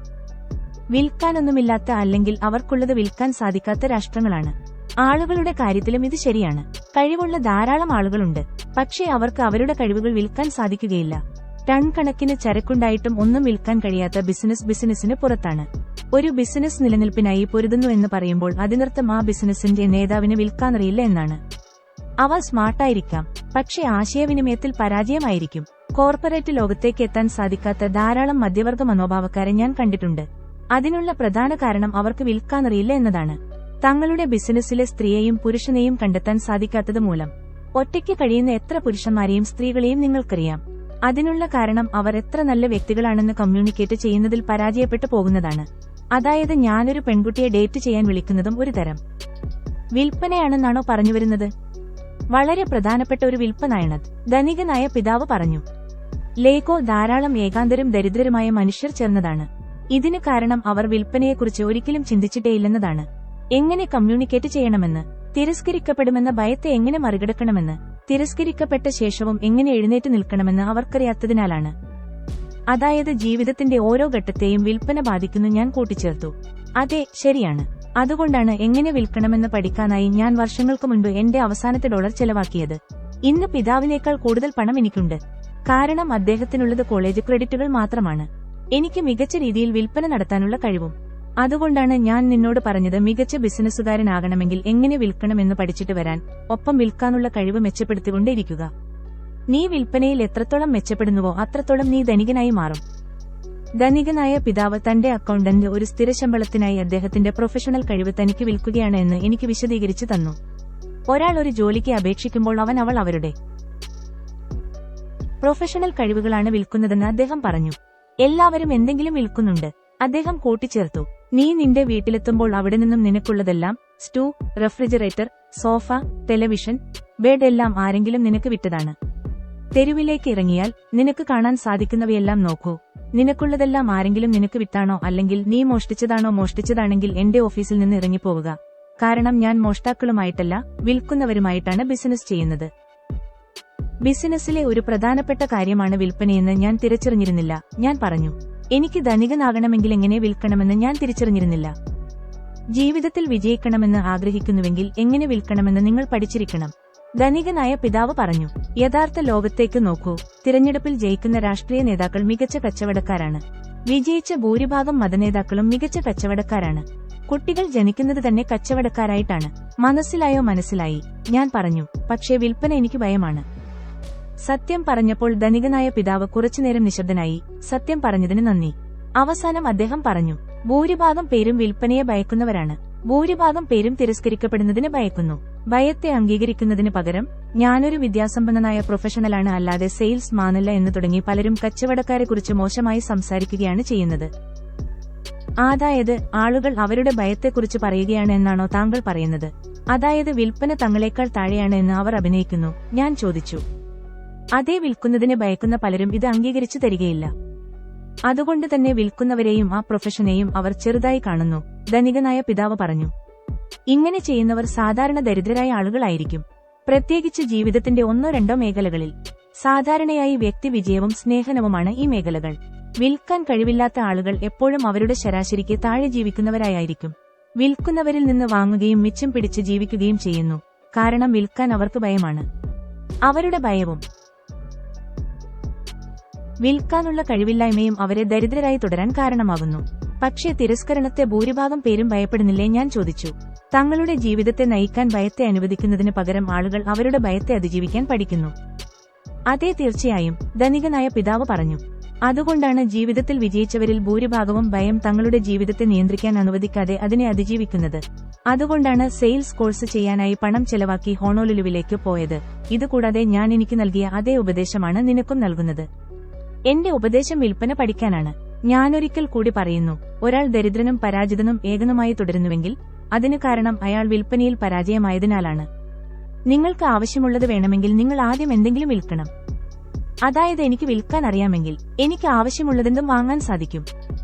വിൽക്കാനൊന്നുമില്ലാത്ത, അല്ലെങ്കിൽ അവർക്കുള്ളത് വിൽക്കാൻ സാധിക്കാത്ത രാഷ്ട്രങ്ങളാണ്. ആളുകളുടെ കാര്യത്തിലും ഇത് ശരിയാണ്. കഴിവുള്ള ധാരാളം ആളുകളുണ്ട്, പക്ഷേ അവർക്ക് അവരുടെ കഴിവുകൾ വിൽക്കാൻ സാധിക്കുകയില്ല. ടൺ കണക്കിന് ചരക്കുണ്ടായിട്ടും ഒന്നും വിൽക്കാൻ കഴിയാത്ത ബിസിനസിന് പുറത്താണ്. ഒരു ബിസിനസ് നിലനിൽപ്പിനായി പൊരുതുന്നു എന്ന് പറയുമ്പോൾ അതിനർത്ഥം ആ ബിസിനസിന്റെ നേതാവിന് വിൽക്കാനറിയില്ല എന്നാണ്. അവ സ്മാർട്ടായിരിക്കാം, പക്ഷേ ആശയവിനിമയത്തിൽ പരാജയമായിരിക്കും. കോർപ്പറേറ്റ് ലോകത്തേക്ക് എത്താൻ സാധിക്കാത്ത ധാരാളം മധ്യവർഗ മനോഭാവക്കാരെ ഞാൻ കണ്ടിട്ടുണ്ട്. അതിനുള്ള പ്രധാന കാരണം അവർക്ക് വിൽക്കാനറിയില്ല എന്നതാണ്. തങ്ങളുടെ ബിസിനസ്സിലെ സ്ത്രീയെയും പുരുഷനെയും കണ്ടെത്താൻ സാധിക്കാത്തത് മൂലം. ഒറ്റയ്ക്ക് കഴിയുന്ന എത്ര പുരുഷന്മാരെയും സ്ത്രീകളെയും നിങ്ങൾക്കറിയാം. അതിനുള്ള കാരണം അവർ എത്ര നല്ല വ്യക്തികളാണെന്ന് കമ്മ്യൂണിക്കേറ്റ് ചെയ്യുന്നതിൽ പരാജയപ്പെട്ടു പോകുന്നതാണ്. അതായത് ഞാനൊരു പെൺകുട്ടിയെ ഡേറ്റ് ചെയ്യാൻ വിളിക്കുന്നതും ഒരു തരം വിൽപ്പനയാണെന്നാണോ പറഞ്ഞുവരുന്നത്? വളരെ പ്രധാനപ്പെട്ട ഒരു വിൽപ്പനയാണത്, ധനികനായ പിതാവ് പറഞ്ഞു. ലേഖോ ധാരാളം ഏകാന്തരും ദരിദ്രരുമായ മനുഷ്യർ ചേർന്നതാണ്. ഇതിന് കാരണം അവർ വിൽപ്പനയെക്കുറിച്ച് ഒരിക്കലും ചിന്തിച്ചിട്ടേയില്ലെന്നതാണ്. എങ്ങനെ കമ്മ്യൂണിക്കേറ്റ് ചെയ്യണമെന്ന്, തിരസ്കരിക്കപ്പെടുമെന്ന ഭയത്തെ എങ്ങനെ മറികടക്കണമെന്ന്, തിരസ്കരിക്കപ്പെട്ട ശേഷവും എങ്ങനെ എഴുന്നേറ്റ് നിൽക്കണമെന്ന് അവർക്കറിയാത്തതിനാലാണ്. അതായത് ജീവിതത്തിന്റെ ഓരോ ഘട്ടത്തെയും വിൽപ്പന ബാധിക്കുന്നു. ഞാൻ കൂട്ടിച്ചേർത്തു. അതെ, ശരിയാണ്. അതുകൊണ്ടാണ് എങ്ങനെ വിൽക്കണമെന്ന് പഠിക്കാനായി ഞാൻ വർഷങ്ങൾക്ക് മുൻപ് എന്റെ അവസാനത്തെ ഡോളർ ചെലവാക്കിയത്. ഇന്ന് പിതാവിനേക്കാൾ കൂടുതൽ പണം എനിക്കുണ്ട്. കാരണം അദ്ദേഹത്തിനുള്ളത് കോളേജ് ക്രെഡിറ്റുകൾ മാത്രമാണ്. എനിക്ക് മികച്ച രീതിയിൽ വിൽപ്പന നടത്താനുള്ള കഴിവും. അതുകൊണ്ടാണ് ഞാൻ നിന്നോട് പറഞ്ഞത്, മികച്ച ബിസിനസ്സുകാരനാകണമെങ്കിൽ എങ്ങനെ വിൽക്കണമെന്ന് പഠിച്ചിട്ട് വരാൻ, ഒപ്പം വിൽക്കാനുള്ള കഴിവ് മെച്ചപ്പെടുത്തിക്കൊണ്ടേയിരിക്കുക. നീ വിൽപ്പനയിൽ എത്രത്തോളം മെച്ചപ്പെടുന്നുവോ അത്രത്തോളം നീ ധനികനായി മാറും. ധനികനായ പിതാവ് തന്റെ അക്കൗണ്ടന്റ് ഒരു സ്ഥിരശമ്പളത്തിനായി അദ്ദേഹത്തിന്റെ പ്രൊഫഷണൽ കഴിവ് തനിക്ക് വിൽക്കുകയാണ് എന്ന് എനിക്ക് വിശദീകരിച്ചു തന്നു. ഒരാൾ ഒരു ജോലിക്ക് അപേക്ഷിക്കുമ്പോൾ അവൾ അവരുടെ പ്രൊഫഷണൽ കഴിവുകളാണ് വിൽക്കുന്നതെന്ന് അദ്ദേഹം പറഞ്ഞു. എല്ലാവരും എന്തെങ്കിലും വിൽക്കുന്നുണ്ട്, അദ്ദേഹം കൂട്ടിച്ചേർത്തു. നീ നിന്റെ വീട്ടിലെത്തുമ്പോൾ അവിടെ നിന്നും നിനക്കുള്ളതെല്ലാം, stew, refrigerator, sofa, television, bed എല്ലാം ആരെങ്കിലും നിനക്ക് വിറ്റതാണ്. തെരുവിലേക്ക് ഇറങ്ങിയാൽ നിനക്ക് കാണാൻ സാധിക്കുന്നവയെല്ലാം നോക്കൂ. നിനക്കുള്ളതെല്ലാം ആരെങ്കിലും നിനക്ക് വിറ്റാണോ, അല്ലെങ്കിൽ നീ മോഷ്ടിച്ചതാണോ? മോഷ്ടിച്ചതാണെങ്കിൽ എന്റെ ഓഫീസിൽ നിന്ന് ഇറങ്ങിപ്പോവുക. കാരണം ഞാൻ മോഷ്ടാക്കളുമായിട്ടല്ല, വിൽക്കുന്നവരുമായിട്ടാണ് ബിസിനസ് ചെയ്യുന്നത്. ബിസിനസ്സിലെ ഒരു പ്രധാനപ്പെട്ട കാര്യമാണ് വിൽപ്പനയെന്ന് ഞാൻ തിരിച്ചറിഞ്ഞിരുന്നില്ല. ഞാൻ പറഞ്ഞു, എനിക്ക് ധനികനാകണമെങ്കിൽ എങ്ങനെ വിൽക്കണമെന്ന് ഞാൻ തിരിച്ചറിഞ്ഞിരുന്നില്ല. ജീവിതത്തിൽ വിജയിക്കണമെന്ന് ആഗ്രഹിക്കുന്നുവെങ്കിൽ എങ്ങനെ വിൽക്കണമെന്ന് നിങ്ങൾ പഠിച്ചിരിക്കണം. ധനികനായ പിതാവ് പറഞ്ഞു. യഥാർത്ഥ ലോകത്തേക്ക് നോക്കൂ. തിരഞ്ഞെടുപ്പിൽ ജയിക്കുന്ന രാഷ്ട്രീയ നേതാക്കൾ മികച്ച കച്ചവടക്കാരാണ്. വിജയിച്ച ഭൂരിഭാഗം മതനേതാക്കളും മികച്ച കച്ചവടക്കാരാണ്. കുട്ടികൾ ജനിക്കുന്നത് തന്നെ കച്ചവടക്കാരായിട്ടാണ്. മനസ്സിലായോ? മനസ്സിലായി, ഞാൻ പറഞ്ഞു. പക്ഷേ വിൽപ്പന എനിക്ക് ഭയമാണ്. സത്യം പറഞ്ഞപ്പോൾ ധനികനായ പിതാവ് കുറച്ചുനേരം നിശബ്ദനായി. സത്യം പറഞ്ഞതിന് നന്ദി. അവസാനം അദ്ദേഹം പറഞ്ഞു, ഭൂരിഭാഗം പേരും വിൽപ്പനയെ ഭയക്കുന്നവരാണ്. ഭൂരിഭാഗം പേരും തിരസ്കരിക്കപ്പെടുന്നതിന് ഭയക്കുന്നു. ഭയത്തെ അംഗീകരിക്കുന്നതിന് പകരം ഞാനൊരു വിദ്യാസമ്പന്നനായ പ്രൊഫഷണലാണ്, അല്ലാതെ സെയിൽസ് മാനല്ല എന്ന് തുടങ്ങി പലരും കച്ചവടക്കാരെക്കുറിച്ച് മോശമായി സംസാരിക്കുകയാണ് ചെയ്യുന്നത്. അതായത് ആളുകൾ അവരുടെ ഭയത്തെക്കുറിച്ച് പറയുകയാണ് എന്നാണോ താങ്കൾ പറയുന്നത്? അതായത് വിൽപ്പന തങ്ങളെക്കാൾ താഴെയാണ് എന്ന് അവർ അഭിനയിക്കുന്നു? ഞാൻ ചോദിച്ചു. അതേ, വിൽക്കുന്നതിന് ഭയക്കുന്ന പലരും ഇത് അംഗീകരിച്ചു തരികയില്ല. അതുകൊണ്ട് തന്നെ വിൽക്കുന്നവരെയും ആ പ്രൊഫഷനെയും അവർ ചെറുതായി കാണുന്നു, ധനികനായ പിതാവ് പറഞ്ഞു. ഇങ്ങനെ ചെയ്യുന്നവർ സാധാരണ ദരിദ്രരായ ആളുകളായിരിക്കും, പ്രത്യേകിച്ച് ജീവിതത്തിന്റെ ഒന്നോ രണ്ടോ മേഖലകളിൽ. സാധാരണയായി വ്യക്തി വിജയവും സ്നേഹനവുമാണ് ഈ മേഖലകൾ. വിൽക്കാൻ കഴിവില്ലാത്ത ആളുകൾ എപ്പോഴും അവരുടെ ശരാശരിക്ക് താഴെ ജീവിക്കുന്നവരായിരിക്കും. വിൽക്കുന്നവരിൽ നിന്ന് വാങ്ങുകയും മിച്ചം പിടിച്ച് ജീവിക്കുകയും ചെയ്യുന്നു. കാരണം വിൽക്കാൻ അവർക്ക് ഭയമാണ്. അവരുടെ ഭയവും വിൽക്കാനുള്ള കഴിവില്ലായ്മയും അവരെ ദരിദ്രരായി തുടരാൻ കാരണമാകുന്നു. പക്ഷേ തിരസ്കരണത്തെ ഭൂരിഭാഗം പേരും ഭയപ്പെടുന്നില്ലേ? ഞാൻ ചോദിച്ചു. തങ്ങളുടെ ജീവിതത്തെ നയിക്കാൻ ഭയത്തെ അനുവദിക്കുന്നതിന് പകരം ആളുകൾ അവരുടെ ഭയത്തെ അതിജീവിക്കാൻ പഠിക്കുന്നു. അതെ, തീർച്ചയായും, ധനികനായ പിതാവ് പറഞ്ഞു. അതുകൊണ്ടാണ് ജീവിതത്തിൽ വിജയിച്ചവരിൽ ഭൂരിഭാഗവും ഭയം തങ്ങളുടെ ജീവിതത്തെ നിയന്ത്രിക്കാൻ അനുവദിക്കാതെ അതിനെ അതിജീവിക്കുന്നത്. അതുകൊണ്ടാണ് സെയിൽസ് കോഴ്സ് ചെയ്യാനായി പണം ചെലവാക്കി ഹോണോലുലുവിലേക്ക് പോയത്. ഇതുകൂടാതെ ഞാൻ എനിക്ക് നൽകിയ അതേ ഉപദേശമാണ് നിനക്കും നൽകുന്നത്. എന്റെ ഉപദേശം വിൽപ്പന പഠിക്കാനാണ്. ഞാനൊരിക്കൽ കൂടി പറയുന്നു, ഒരാൾ ദരിദ്രനും പരാജിതനും ഏകനുമായി തുടരുന്നുവെങ്കിൽ അതിന് കാരണം അയാൾ വിൽപ്പനയിൽ പരാജയമായതിനാലാണ്. നിങ്ങൾക്ക് ആവശ്യമുള്ളത് വേണമെങ്കിൽ നിങ്ങൾ ആദ്യം എന്തെങ്കിലും വിൽക്കണം. അതായത് എനിക്ക് വിൽക്കാൻ അറിയാമെങ്കിൽ എനിക്ക് ആവശ്യമുള്ളതെന്തും വാങ്ങാൻ സാധിക്കും.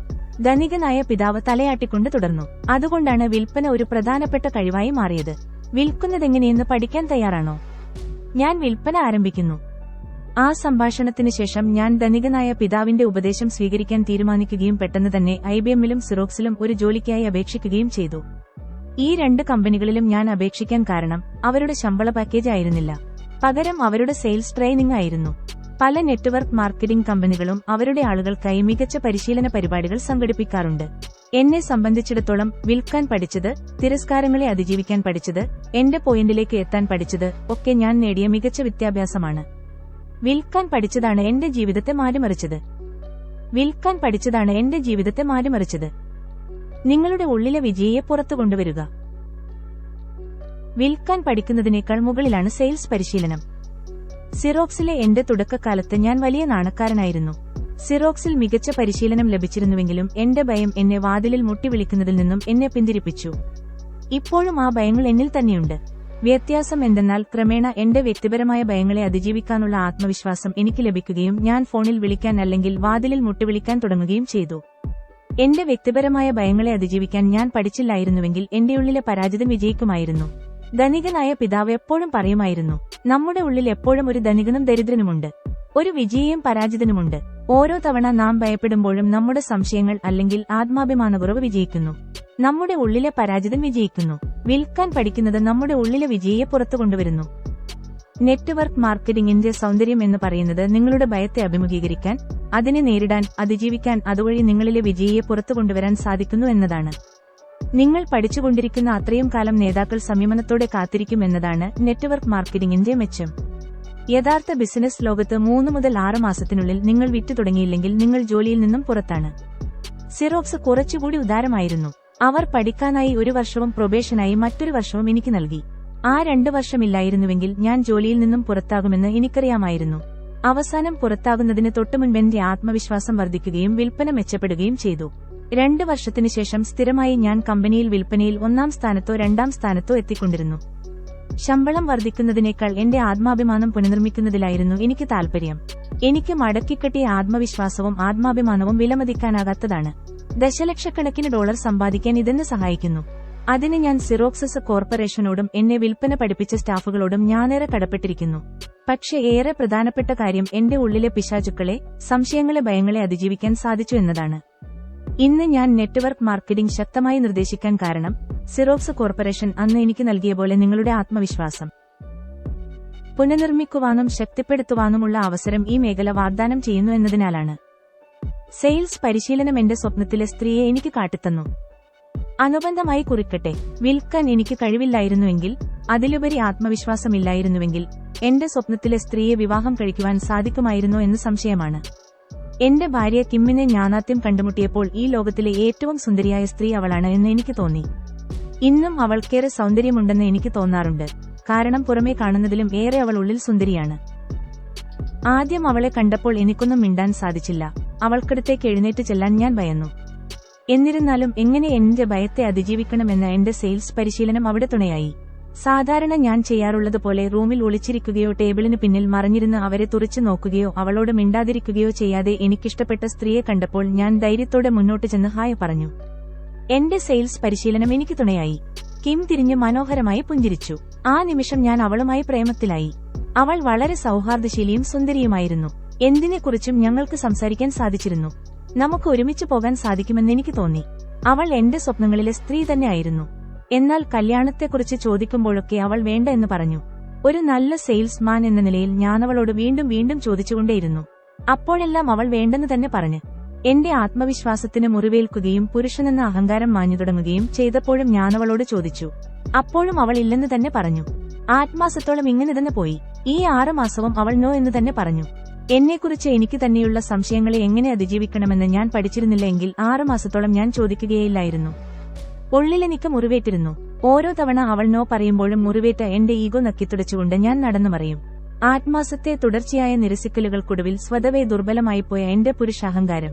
ധനികനായ പിതാവ് തലയാട്ടിക്കൊണ്ട് തുടർന്നു. അതുകൊണ്ടാണ് വിൽപ്പന ഒരു പ്രധാനപ്പെട്ട കഴിവായി മാറിയത്. വിൽക്കുന്നതെങ്ങനെയെന്ന് പഠിക്കാൻ തയ്യാറാണോ? ഞാൻ വിൽപ്പന ആരംഭിക്കുന്നു. ആ സംഭാഷണത്തിന് ശേഷം ഞാൻ ധനികനായ പിതാവിന്റെ ഉപദേശം സ്വീകരിക്കാൻ തീരുമാനിക്കുകയും പെട്ടെന്ന് തന്നെ IBMലും സിറോക്സിലും ഒരു ജോലിക്കായി അപേക്ഷിക്കുകയും ചെയ്തു. ഈ 2 കമ്പനികളിലും ഞാൻ അപേക്ഷിക്കാൻ കാരണം അവരുടെ ശമ്പള പാക്കേജ് ആയിരുന്നില്ല, പകരം അവരുടെ സെയിൽസ് ട്രെയിനിംഗ് ആയിരുന്നു. പല നെറ്റ്വർക്ക് മാർക്കറ്റിംഗ് കമ്പനികളും അവരുടെ ആളുകൾക്കായി മികച്ച പരിശീലന പരിപാടികൾ സംഘടിപ്പിക്കാറുണ്ട്. എന്നെ സംബന്ധിച്ചിടത്തോളം വിൽക്കാൻ പഠിച്ചത്, തിരസ്കാരങ്ങളെ അതിജീവിക്കാൻ പഠിച്ചത്, എന്റെ പോയിന്റിലേക്ക് എത്താൻ പഠിച്ചത് ഒക്കെ ഞാൻ നേടിയ മികച്ച വിദ്യാഭ്യാസമാണ്. വിൽക്കാൻ പഠിച്ചതാണ് എന്റെ ജീവിതത്തെ മാറ്റിമറിച്ചത്. വിൽക്കാൻ പഠിച്ചതാണ് എന്റെ ജീവിതത്തെ മാറ്റിമറിച്ചത്. നിങ്ങളുടെ ഉള്ളിലെ വിജയിയെ പുറത്തു കൊണ്ടുവരിക. വിൽക്കാൻ പഠിക്കുന്നതിനേക്കാൾ മുകളിലാണ് സെയിൽസ് പരിശീലനം. സിറോക്സിലെ എന്റെ തുടക്കകാലത്ത് ഞാൻ വലിയ നാണക്കാരനായിരുന്നു. സിറോക്സിൽ മികച്ച പരിശീലനം ലഭിച്ചിരുന്നുവെങ്കിലും എന്റെ ഭയം എന്നെ വാതിലിൽ മുട്ടിവിളിക്കുന്നതിൽ നിന്നും എന്നെ പിന്തിരിപ്പിച്ചു. ഇപ്പോഴും ആ ഭയങ്ങൾ എന്നിൽ തന്നെയുണ്ട്. വ്യത്യാസം എന്തെന്നാൽ ക്രമേണ എന്റെ വ്യക്തിപരമായ ഭയങ്ങളെ അതിജീവിക്കാനുള്ള ആത്മവിശ്വാസം എനിക്ക് ലഭിക്കുകയും ഞാൻ ഫോണിൽ വിളിക്കാൻ അല്ലെങ്കിൽ വാതിലിൽ മുട്ടിവിളിക്കാൻ തുടങ്ങുകയും ചെയ്തു. എന്റെ വ്യക്തിപരമായ ഭയങ്ങളെ അതിജീവിക്കാൻ ഞാൻ പഠിച്ചില്ലായിരുന്നുവെങ്കിൽ എന്റെയുള്ളിലെ പരാജിതൻ വിജയിക്കുമായിരുന്നു. ധനികനായ പിതാവ് എപ്പോഴും പറയുമായിരുന്നു, നമ്മുടെ ഉള്ളിൽ എപ്പോഴും ഒരു ധനികനും ദരിദ്രനുമുണ്ട്, ഒരു വിജയിയും പരാജിതനുമുണ്ട്. ഓരോ തവണ നാം ഭയപ്പെടുമ്പോഴും നമ്മുടെ സംശയങ്ങൾ അല്ലെങ്കിൽ ആത്മാഭിമാനക്കുറവ് വിജയിക്കുന്നു. നമ്മുടെ ഉള്ളിലെ പരാജിതൻ വിജയിക്കുന്നു. വിൽക്കാൻ പഠിക്കുന്നത് നമ്മുടെ ഉള്ളിലെ വിജയിയെ പുറത്തു കൊണ്ടുവരുന്നു. നെറ്റ്വർക്ക് മാർക്കറ്റിംഗിന്റെ സൗന്ദര്യം എന്ന് പറയുന്നത് നിങ്ങളുടെ ഭയത്തെ അഭിമുഖീകരിക്കാൻ, അതിനെ നേരിടാൻ, അതിജീവിക്കാൻ, അതുവഴി നിങ്ങളിലെ വിജയിയെ പുറത്തു കൊണ്ടുവരാൻ സാധിക്കുന്നു എന്നതാണ്. നിങ്ങൾ പഠിച്ചുകൊണ്ടിരിക്കുന്ന അത്രയും കാലം നേതാക്കൾ സംയമനത്തോടെ കാത്തിരിക്കും എന്നതാണ് നെറ്റ്വർക്ക് മാർക്കറ്റിംഗിന്റെ മെച്ചം. യഥാർത്ഥ ബിസിനസ് ലോകത്ത് 3 മുതൽ 6 മാസത്തിനുള്ളിൽ നിങ്ങൾ വിറ്റു തുടങ്ങിയില്ലെങ്കിൽ നിങ്ങൾ ജോലിയിൽ നിന്നും പുറത്താണ്. സിറോക്സ് കുറച്ചുകൂടി ഉദാരമായിരുന്നു. അവർ പഠിക്കാനായി 1 വർഷവും പ്രൊബേഷനായി മറ്റൊരു വർഷവും എനിക്ക് നൽകി. ആ 2 വർഷമില്ലായിരുന്നുവെങ്കിൽ ഞാൻ ജോലിയിൽ നിന്നും പുറത്താകുമെന്ന് എനിക്കറിയാമായിരുന്നു. അവസാനം പുറത്താകുന്നതിന് തൊട്ടുമുൻപ് എന്റെ ആത്മവിശ്വാസം വർദ്ധിക്കുകയും വിൽപ്പന മെച്ചപ്പെടുകയും ചെയ്തു. 2 വർഷത്തിനു ശേഷം സ്ഥിരമായി ഞാൻ കമ്പനിയിൽ വിൽപ്പനയിൽ 1-ാം സ്ഥാനത്തോ 2-ാം സ്ഥാനത്തോ എത്തിക്കൊണ്ടിരുന്നു. ശമ്പളം വർദ്ധിക്കുന്നതിനേക്കാൾ എന്റെ ആത്മാഭിമാനം പുനർനിർമ്മിക്കുന്നതിലായിരുന്നു എനിക്ക് താൽപര്യം. എനിക്ക് മടക്കിക്കെട്ടിയ ആത്മവിശ്വാസവും ആത്മാഭിമാനവും വിലമതിക്കാനാകാത്തതാണ്. ദശലക്ഷക്കണക്കിന് ഡോളർ സമ്പാദിക്കാൻ ഇതെന്നെ സഹായിക്കുന്നു. അതിന് ഞാൻ സിറോക്സസ് കോർപ്പറേഷനോടും എന്നെ വിൽപ്പന പഠിപ്പിച്ച സ്റ്റാഫുകളോടും ഞാനേറെ കടപ്പെട്ടിരിക്കുന്നു. പക്ഷേ ഏറെ പ്രധാനപ്പെട്ട കാര്യം എന്റെ ഉള്ളിലെ പിശാചുക്കളെ, സംശയങ്ങളെ, ഭയങ്ങളെ അതിജീവിക്കാൻ സാധിച്ചു എന്നതാണ്. ഇന്ന് ഞാൻ നെറ്റ്വർക്ക് മാർക്കറ്റിംഗ് ശക്തമായി നിർദ്ദേശിക്കാൻ കാരണം സിറോക്സ് കോർപ്പറേഷൻ അന്ന് എനിക്ക് നൽകിയ പോലെ നിങ്ങളുടെ ആത്മവിശ്വാസം പുനർനിർമ്മിക്കുവാനും ശക്തിപ്പെടുത്തുവാനുമുള്ള അവസരം ഈ മേഖല വാഗ്ദാനം ചെയ്യുന്നു എന്നതിനാലാണ്. സെയിൽസ് പരിശീലനം എന്റെ സ്വപ്നത്തിലെ സ്ത്രീയെ എനിക്ക് കാട്ടിത്തന്നു. അനുബന്ധമായി കുറിക്കട്ടെ, വിൽക്കാൻ എനിക്ക് കഴിവില്ലായിരുന്നുവെങ്കിൽ, അതിലുപരി ആത്മവിശ്വാസമില്ലായിരുന്നുവെങ്കിൽ എന്റെ സ്വപ്നത്തിലെ സ്ത്രീയെ വിവാഹം കഴിക്കുവാൻ സാധിക്കുമായിരുന്നോ എന്ന് സംശയമാണ്. എന്റെ ഭാര്യ കിമ്മിനെ ഞാനാദ്യം കണ്ടുമുട്ടിയപ്പോൾ ഈ ലോകത്തിലെ ഏറ്റവും സുന്ദരിയായ സ്ത്രീ അവളാണ് എന്ന് എനിക്ക് തോന്നി. ഇന്നും അവൾക്കേറെ സൗന്ദര്യമുണ്ടെന്ന് എനിക്ക് തോന്നാറുണ്ട്. കാരണം പുറമേ കാണുന്നതിലും ഏറെ അവൾ ഉള്ളിൽ സുന്ദരിയാണ്. ആദ്യം അവളെ കണ്ടപ്പോൾ എനിക്കൊന്നും മിണ്ടാൻ സാധിച്ചില്ല. അവൾക്കടുത്തേക്ക് എഴുന്നേറ്റ് ചെല്ലാൻ ഞാൻ ഭയന്നു. എന്നിരുന്നാലും എങ്ങനെ എന്റെ ഭയത്തെ അതിജീവിക്കണമെന്ന എന്റെ സെയിൽസ് പരിശീലനം അവിടെ തുണയായി. സാധാരണ ഞാൻ ചെയ്യാറുള്ളതുപോലെ റൂമിൽ ഒളിച്ചിരിക്കുകയോ ടേബിളിന് പിന്നിൽ മറഞ്ഞിരുന്ന് അവരെ തുറിച്ചു നോക്കുകയോ അവളോട് മിണ്ടാതിരിക്കുകയോ ചെയ്യാതെ എനിക്കിഷ്ടപ്പെട്ട സ്ത്രീയെ കണ്ടപ്പോൾ ഞാൻ ധൈര്യത്തോടെ മുന്നോട്ട് ചെന്ന് ഹായ് പറഞ്ഞു. എന്റെ സെയിൽസ് പരിശീലനം എനിക്ക് തുണയായി. കിം തിരിഞ്ഞ് മനോഹരമായി പുഞ്ചിരിച്ചു. ആ നിമിഷം ഞാൻ അവളുമായി പ്രേമത്തിലായി. അവൾ വളരെ സൗഹാർദ്ദശീലിയും സുന്ദരിയുമായിരുന്നു. എന്തിനെക്കുറിച്ചും ഞങ്ങൾക്ക് സംസാരിക്കാൻ സാധിച്ചിരുന്നു. നമുക്ക് ഒരുമിച്ച് പോകാൻ സാധിക്കുമെന്ന് എനിക്ക് തോന്നി. അവൾ എന്റെ സ്വപ്നങ്ങളിലെ സ്ത്രീ തന്നെയായിരുന്നു. എന്നാൽ കല്യാണത്തെക്കുറിച്ച് ചോദിക്കുമ്പോഴൊക്കെ അവൾ വേണ്ട എന്ന് പറഞ്ഞു. ഒരു നല്ല സെയിൽസ് മാൻ എന്ന നിലയിൽ ഞാനവളോട് വീണ്ടും വീണ്ടും ചോദിച്ചുകൊണ്ടേയിരുന്നു. അപ്പോഴെല്ലാം അവൾ വേണ്ടെന്ന് തന്നെ പറഞ്ഞു. എന്റെ ആത്മവിശ്വാസത്തിന് മുറിവേൽക്കുകയും പുരുഷനെന്ന അഹങ്കാരം മാഞ്ഞു തുടങ്ങുകയും ചെയ്തപ്പോഴും ഞാനവളോട് ചോദിച്ചു. അപ്പോഴും അവൾ ഇല്ലെന്ന് തന്നെ പറഞ്ഞു. 8 മാസത്തോളം ഇങ്ങനെ തന്നെ പോയി. ഈ 6 മാസവും അവൾ നോ എന്ന് തന്നെ പറഞ്ഞു. എന്നെക്കുറിച്ച് എനിക്ക് തന്നെയുള്ള സംശയങ്ങളെ എങ്ങനെ അതിജീവിക്കണമെന്ന് ഞാൻ പഠിച്ചിരുന്നില്ല എങ്കിൽ 6 മാസത്തോളം ഞാൻ ചോദിക്കുകയില്ലായിരുന്നു. ഉള്ളിലെനിക്ക് മുറിവേറ്റിരുന്നു. ഓരോ തവണ അവൾ നോ പറയുമ്പോഴും മുറിവേറ്റ എന്റെ ഈഗോ നക്കിത്തുടച്ചുകൊണ്ട് ഞാൻ നടന്നു മറിയും. 8 മാസത്തെ തുടർച്ചയായ നിരസിക്കലുകൾക്കൊടുവിൽ സ്വതവേ ദുർബലമായിപ്പോയ എന്റെ പുരുഷാഹങ്കാരം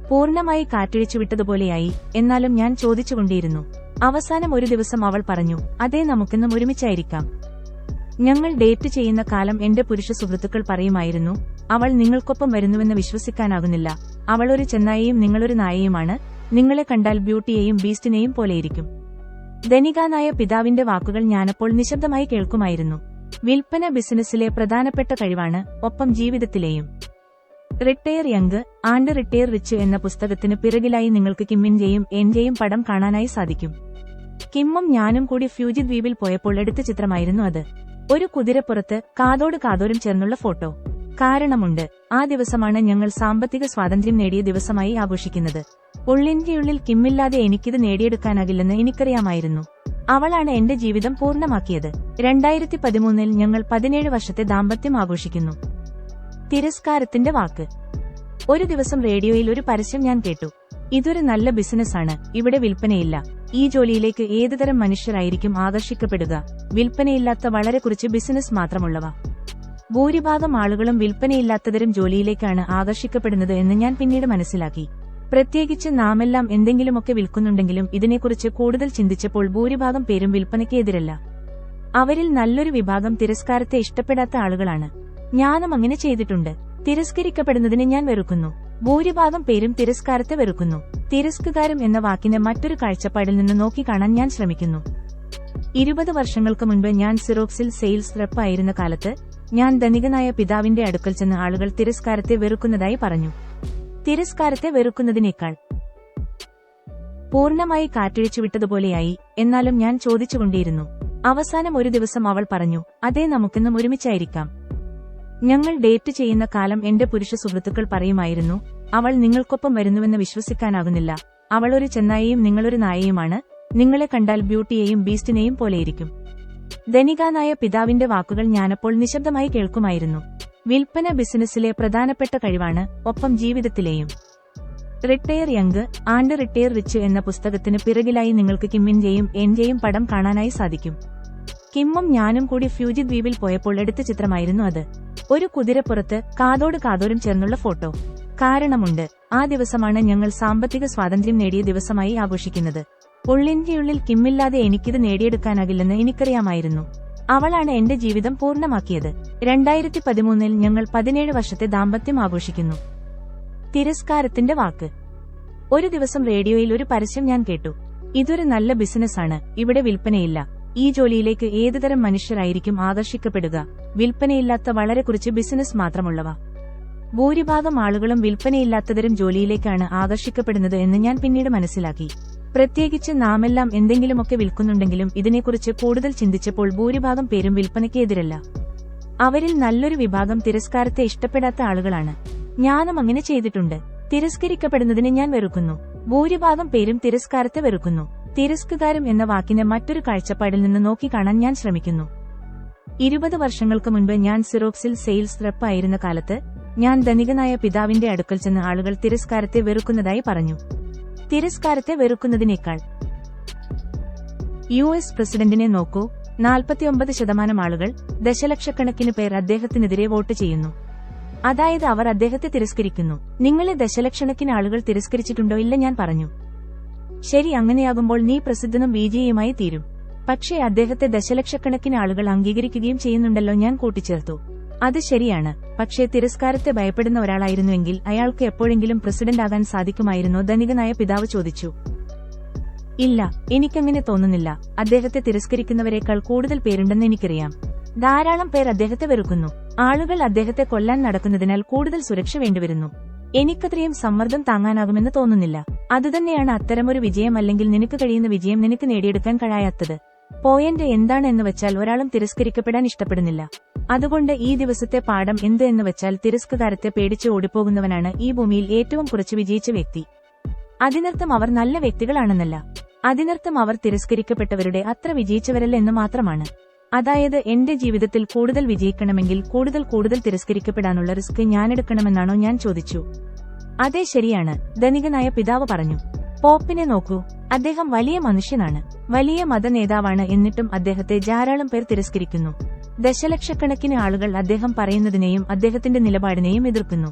പൂർണ്ണമായി കാറ്റഴിച്ചുവിട്ടതുപോലെയായി. എന്നാലും ഞാൻ ചോദിച്ചുകൊണ്ടേയിരുന്നു. അവസാനം ഒരു ദിവസം അവൾ പറഞ്ഞു, അതേ, നമുക്കെന്നും ഒരുമിച്ചായിരിക്കാം. ഞങ്ങൾ ഡേറ്റ് ചെയ്യുന്ന കാലം എന്റെ പുരുഷ സുഹൃത്തുക്കൾ പറയുമായിരുന്നു, അവൾ നിങ്ങൾക്കൊപ്പം വരുന്നുവെന്ന് വിശ്വസിക്കാനാകുന്നില്ല. അവളൊരു ചെന്നായയും നിങ്ങളൊരു നായയുമാണ്. നിങ്ങളെ കണ്ടാൽ ബ്യൂട്ടിയെയും ബീസ്റ്റിനെയും പോലെയിരിക്കും. ധനികനായ പിതാവിന്റെ വാക്കുകൾ ഞാനപ്പോൾ നിശബ്ദമായി കേൾക്കുമായിരുന്നു. വിൽപ്പന ബിസിനസ്സിലെ പ്രധാനപ്പെട്ട കഴിവാണ്, ഒപ്പം ജീവിതത്തിലെയും. Retire young and retire rich എന്ന പുസ്തകത്തിന് പിറകിലായി നിങ്ങൾക്ക് കിമ്മിന്റെയും എന്റെയും പടം കാണാനായി സാധിക്കും. കിമ്മും ഞാനും കൂടി ഫ്യൂജി ദ്വീപിൽ പോയപ്പോൾ എടുത്ത ചിത്രമായിരുന്നു അത്. ഒരു കുതിരപ്പുറത്ത് കാതോട് കാതോരം ചേർന്നുള്ള ഫോട്ടോ. കാരണമുണ്ട്. ആ ദിവസമാണ് ഞങ്ങൾ സാമ്പത്തിക സ്വാതന്ത്ര്യം നേടിയ ദിവസമായി ആഘോഷിക്കുന്നത്. ഉള്ളിന്റെയുള്ളിൽ കിമ്മില്ലാതെ എനിക്കിത് നേടിയെടുക്കാനാകില്ലെന്ന് എനിക്കറിയാമായിരുന്നു. അവളാണ് എന്റെ ജീവിതം പൂർണ്ണമാക്കിയത്. 2013 ഞങ്ങൾ 17 വർഷത്തെ ദാമ്പത്യം ആഘോഷിക്കുന്നു. തിരസ്കാരത്തിന്റെ വാക്ക്. ഒരു ദിവസം റേഡിയോയിൽ ഒരു പരസ്യം ഞാൻ കേട്ടു. ഇതൊരു നല്ല ബിസിനസ്സാണ്, ഇവിടെ വിൽപ്പനയില്ല. ഈ ജോലിയിലേക്ക് ഏതുതരം മനുഷ്യരായിരിക്കും ആകർഷിക്കപ്പെടുക? വിൽപ്പനയില്ലാത്ത വളരെ കുറച്ച് ബിസിനസ് മാത്രമുള്ളവ. ഭൂരിഭാഗം ആളുകളും വിൽപ്പനയില്ലാത്തതരം ജോലിയിലേക്കാണ് ആകർഷിക്കപ്പെടുന്നത് എന്ന് ഞാൻ പിന്നീട് മനസ്സിലാക്കി. പ്രത്യേകിച്ച് നാമെല്ലാം എന്തെങ്കിലുമൊക്കെ വിൽക്കുന്നുണ്ടെങ്കിലും ഇതിനെക്കുറിച്ച് കൂടുതൽ ചിന്തിച്ചപ്പോൾ ഭൂരിഭാഗം പേരും വിൽപ്പനയ്ക്ക് എതിരല്ല. അവരിൽ നല്ലൊരു വിഭാഗം തിരസ്കാരത്തെ ഇഷ്ടപ്പെടാത്ത ആളുകളാണ്. ഞാനും അങ്ങനെ ചെയ്തിട്ടുണ്ട്. തിരസ്കരിക്കപ്പെടുന്നതിനെ ഞാൻ വെറുക്കുന്നു. ഭൂരിഭാഗം പേരും തിരസ്കാരത്തെ വെറുക്കുന്നു. തിരസ്കാരം എന്ന വാക്കിനെ മറ്റൊരു കാഴ്ചപ്പാടിൽ നിന്ന് നോക്കിക്കാണാൻ ഞാൻ ശ്രമിക്കുന്നു. 20 വർഷങ്ങൾക്ക് മുൻപ് ഞാൻ സിറോക്സിൽ സെയിൽസ് റെപ്പ് ആയിരുന്ന കാലത്ത് ഞാൻ ധനികനായ പിതാവിന്റെ അടുക്കൽ ചെന്ന് ആളുകൾ തിരസ്കാരത്തെ വെറുക്കുന്നതായി പറഞ്ഞു. തിരസ്കാരത്തെ വെറുക്കുന്നതിനേക്കാൾ പൂർണ്ണമായി കാറ്റഴിച്ചുവിട്ടതുപോലെയായി. എന്നാലും ഞാൻ ചോദിച്ചുകൊണ്ടേയിരുന്നു. അവസാനം ഒരു ദിവസം അവൾ പറഞ്ഞു, അതേ, നമുക്കെന്നും ഒരുമിച്ചായിരിക്കാം. ഞങ്ങൾ ഡേറ്റ് ചെയ്യുന്ന കാലം എന്റെ പുരുഷ സുഹൃത്തുക്കൾ പറയുമായിരുന്നു, അവൾ നിങ്ങൾക്കൊപ്പം വരുന്നുവെന്ന് വിശ്വസിക്കാനാകുന്നില്ല. അവൾ ഒരു ചെന്നായയും നിങ്ങളൊരു നായയുമാണ്. നിങ്ങളെ കണ്ടാൽ ബ്യൂട്ടിയെയും ബീസ്റ്റിനെയും പോലെയിരിക്കും. ധനികനായ പിതാവിന്റെ വാക്കുകൾ ഞാനപ്പോൾ നിശബ്ദമായി കേൾക്കുമായിരുന്നു. വിൽപ്പന ബിസിനസ്സിലെ പ്രധാനപ്പെട്ട കഴിവാണ്, ഒപ്പം ജീവിതത്തിലെയും. Retire young and retire rich എന്ന പുസ്തകത്തിന് പിറകിലായി നിങ്ങൾക്ക് കിമ്മിന്റെയും എന്റെയും പടം കാണാനായി സാധിക്കും. കിമ്മും ഞാനും കൂടി ഫ്യൂജി ദ്വീപിൽ പോയപ്പോൾ എടുത്ത ചിത്രമായിരുന്നു അത്. ഒരു കുതിരപ്പുറത്ത് കാതോട് കാതോരം ചേർന്നുള്ള ഫോട്ടോ. കാരണമുണ്ട്. ആ ദിവസമാണ് ഞങ്ങൾ സാമ്പത്തിക സ്വാതന്ത്ര്യം നേടിയ ദിവസമായി ആഘോഷിക്കുന്നത്. ഉള്ളിന്റെയുള്ളിൽ കിമ്മില്ലാതെ എനിക്കിത് നേടിയെടുക്കാനാകില്ലെന്ന് എനിക്കറിയാമായിരുന്നു. അവളാണ് എന്റെ ജീവിതം പൂർണ്ണമാക്കിയത്. 2013 ഞങ്ങൾ 17 വർഷത്തെ ദാമ്പത്യം ആഘോഷിക്കുന്നു. തിരസ്കാരത്തിന്റെ വാക്ക്. ഒരു ദിവസം റേഡിയോയിൽ ഒരു പരസ്യം ഞാൻ കേട്ടു. ഇതൊരു നല്ല ബിസിനസ്സാണ്, ഇവിടെ വിൽപ്പനയില്ല. ഈ ജോലിയിലേക്ക് ഏതുതരം മനുഷ്യരായിരിക്കും ആകർഷിക്കപ്പെടുക? വിൽപ്പനയില്ലാത്ത വളരെ കുറച്ച് ബിസിനസ് മാത്രമുള്ളവ. ഭൂരിഭാഗം ആളുകളും വിൽപ്പനയില്ലാത്തതരം ജോലിയിലേക്കാണ് ആകർഷിക്കപ്പെടുന്നത് എന്ന് ഞാൻ പിന്നീട് മനസ്സിലാക്കി. പ്രത്യേകിച്ച് നാമെല്ലാം എന്തെങ്കിലുമൊക്കെ വിൽക്കുന്നുണ്ടെങ്കിലും ഇതിനെക്കുറിച്ച് കൂടുതൽ ചിന്തിച്ചപ്പോൾ ഭൂരിഭാഗം പേരും വിൽപ്പനയ്ക്ക് എതിരല്ല. അവരിൽ നല്ലൊരു വിഭാഗം തിരസ്കാരത്തെ ഇഷ്ടപ്പെടാത്ത ആളുകളാണ്. ഞാനും അങ്ങനെ ചെയ്തിട്ടുണ്ട്. തിരസ്കരിക്കപ്പെടുന്നതിനെ ഞാൻ വെറുക്കുന്നു. ഭൂരിഭാഗം പേരും തിരസ്കാരത്തെ വെറുക്കുന്നു. തിരസ്കാരം എന്ന വാക്കിനെ മറ്റൊരു കാഴ്ചപ്പാടിൽ നിന്ന് നോക്കിക്കാണാൻ ഞാൻ ശ്രമിക്കുന്നു. 20 വർഷങ്ങൾക്ക് മുൻപ് ഞാൻ സിറോക്സിൽ സെയിൽസ് റെപ്പ് ആയിരുന്ന കാലത്ത് ഞാൻ ധനികനായ പിതാവിന്റെ അടുക്കൽ ചെന്ന് ആളുകൾ തിരസ്കാരത്തെ വെറുക്കുന്നതായി പറഞ്ഞു. തിരസ്കാരത്തെ വെറുക്കുന്നതിനേക്കാൾ US പ്രസിഡന്റിനെ നോക്കൂ. 49% ആളുകൾ, ദശലക്ഷക്കണക്കിന് പേർ അദ്ദേഹത്തിനെതിരെ വോട്ട് ചെയ്യുന്നു. അതായത് അവർ അദ്ദേഹത്തെ തിരസ്കരിക്കുന്നു. നിങ്ങളെ ദശലക്ഷക്കണക്കിന് ആളുകൾ തിരസ്കരിച്ചിട്ടുണ്ടോ? ഇല്ല, ഞാൻ പറഞ്ഞു. ശരി, അങ്ങനെയാകുമ്പോൾ നീ പ്രസിദ്ധനും വിജയിയുമായി തീരും. പക്ഷേ അദ്ദേഹത്തെ ദശലക്ഷക്കണക്കിന് ആളുകൾ അംഗീകരിക്കുകയും ചെയ്യുന്നുണ്ടല്ലോ, ഞാൻ കൂട്ടിച്ചേർത്തു. അത് ശരിയാണ്. പക്ഷേ തിരസ്കാരത്തെ ഭയപ്പെടുന്ന ഒരാളായിരുന്നുവെങ്കിൽ അയാൾക്ക് എപ്പോഴെങ്കിലും പ്രസിഡന്റ് ആകാൻ സാധിക്കുമായിരുന്നോ? ധനികനായ പിതാവ് ചോദിച്ചു. ഇല്ല, എനിക്കങ്ങനെ തോന്നുന്നില്ല. അദ്ദേഹത്തെ തിരസ്കരിക്കുന്നവരെക്കാൾ കൂടുതൽ പേരുണ്ടെന്ന് എനിക്കറിയാം. ധാരാളം പേർ അദ്ദേഹത്തെ വെറുക്കുന്നു. ആളുകൾ അദ്ദേഹത്തെ കൊല്ലാൻ നടക്കുന്നതിനാൽ കൂടുതൽ സുരക്ഷ വേണ്ടിവരുന്നു. എനിക്കത്രയും സമ്മർദ്ദം താങ്ങാനാകുമെന്ന് തോന്നുന്നില്ല. അതുതന്നെയാണ് അത്തരമൊരു വിജയം, അല്ലെങ്കിൽ നിനക്ക് കഴിയുന്ന വിജയം നിനക്ക് നേടിയെടുക്കാൻ കഴിയാത്തത്. പോയിന്റ് എന്താണ് എന്ന് വെച്ചാൽ ഒരാളും തിരസ്കരിക്കപ്പെടാൻ ഇഷ്ടപ്പെടുന്നില്ല. അതുകൊണ്ട് ഈ ദിവസത്തെ പാഠം എന്ത് എന്ന് വെച്ചാൽ തിരസ്കാരത്തെ പേടിച്ച് ഓടിപ്പോകുന്നവനാണ് ഈ ഭൂമിയിൽ ഏറ്റവും കുറച്ച് വിജയിച്ച വ്യക്തി. അതിനർത്ഥം അവർ നല്ല വ്യക്തികളാണെന്നല്ല. അതിനർത്ഥം അവർ തിരസ്കരിക്കപ്പെട്ടവരുടെ അത്ര വിജയിച്ചവരല്ല എന്ന് മാത്രമാണ്. അതായത് എന്റെ ജീവിതത്തിൽ കൂടുതൽ വിജയിക്കണമെങ്കിൽ കൂടുതൽ തിരസ്കരിക്കപ്പെടാനുള്ള റിസ്ക് ഞാനെടുക്കണമെന്നാണോ? ഞാൻ ചോദിച്ചു. അതെ, ശരിയാണ്, ധനികനായ പിതാവ് പറഞ്ഞു. പോപ്പിനെ നോക്കൂ. അദ്ദേഹം വലിയ മനുഷ്യനാണ്, വലിയ മത നേതാവാണ്. എന്നിട്ടും അദ്ദേഹത്തെ ധാരാളം പേർ തിരസ്കരിക്കുന്നു. ദശലക്ഷക്കണക്കിന് ആളുകൾ അദ്ദേഹം പറയുന്നതിനെയും അദ്ദേഹത്തിന്റെ നിലപാടിനെയും എതിർക്കുന്നു.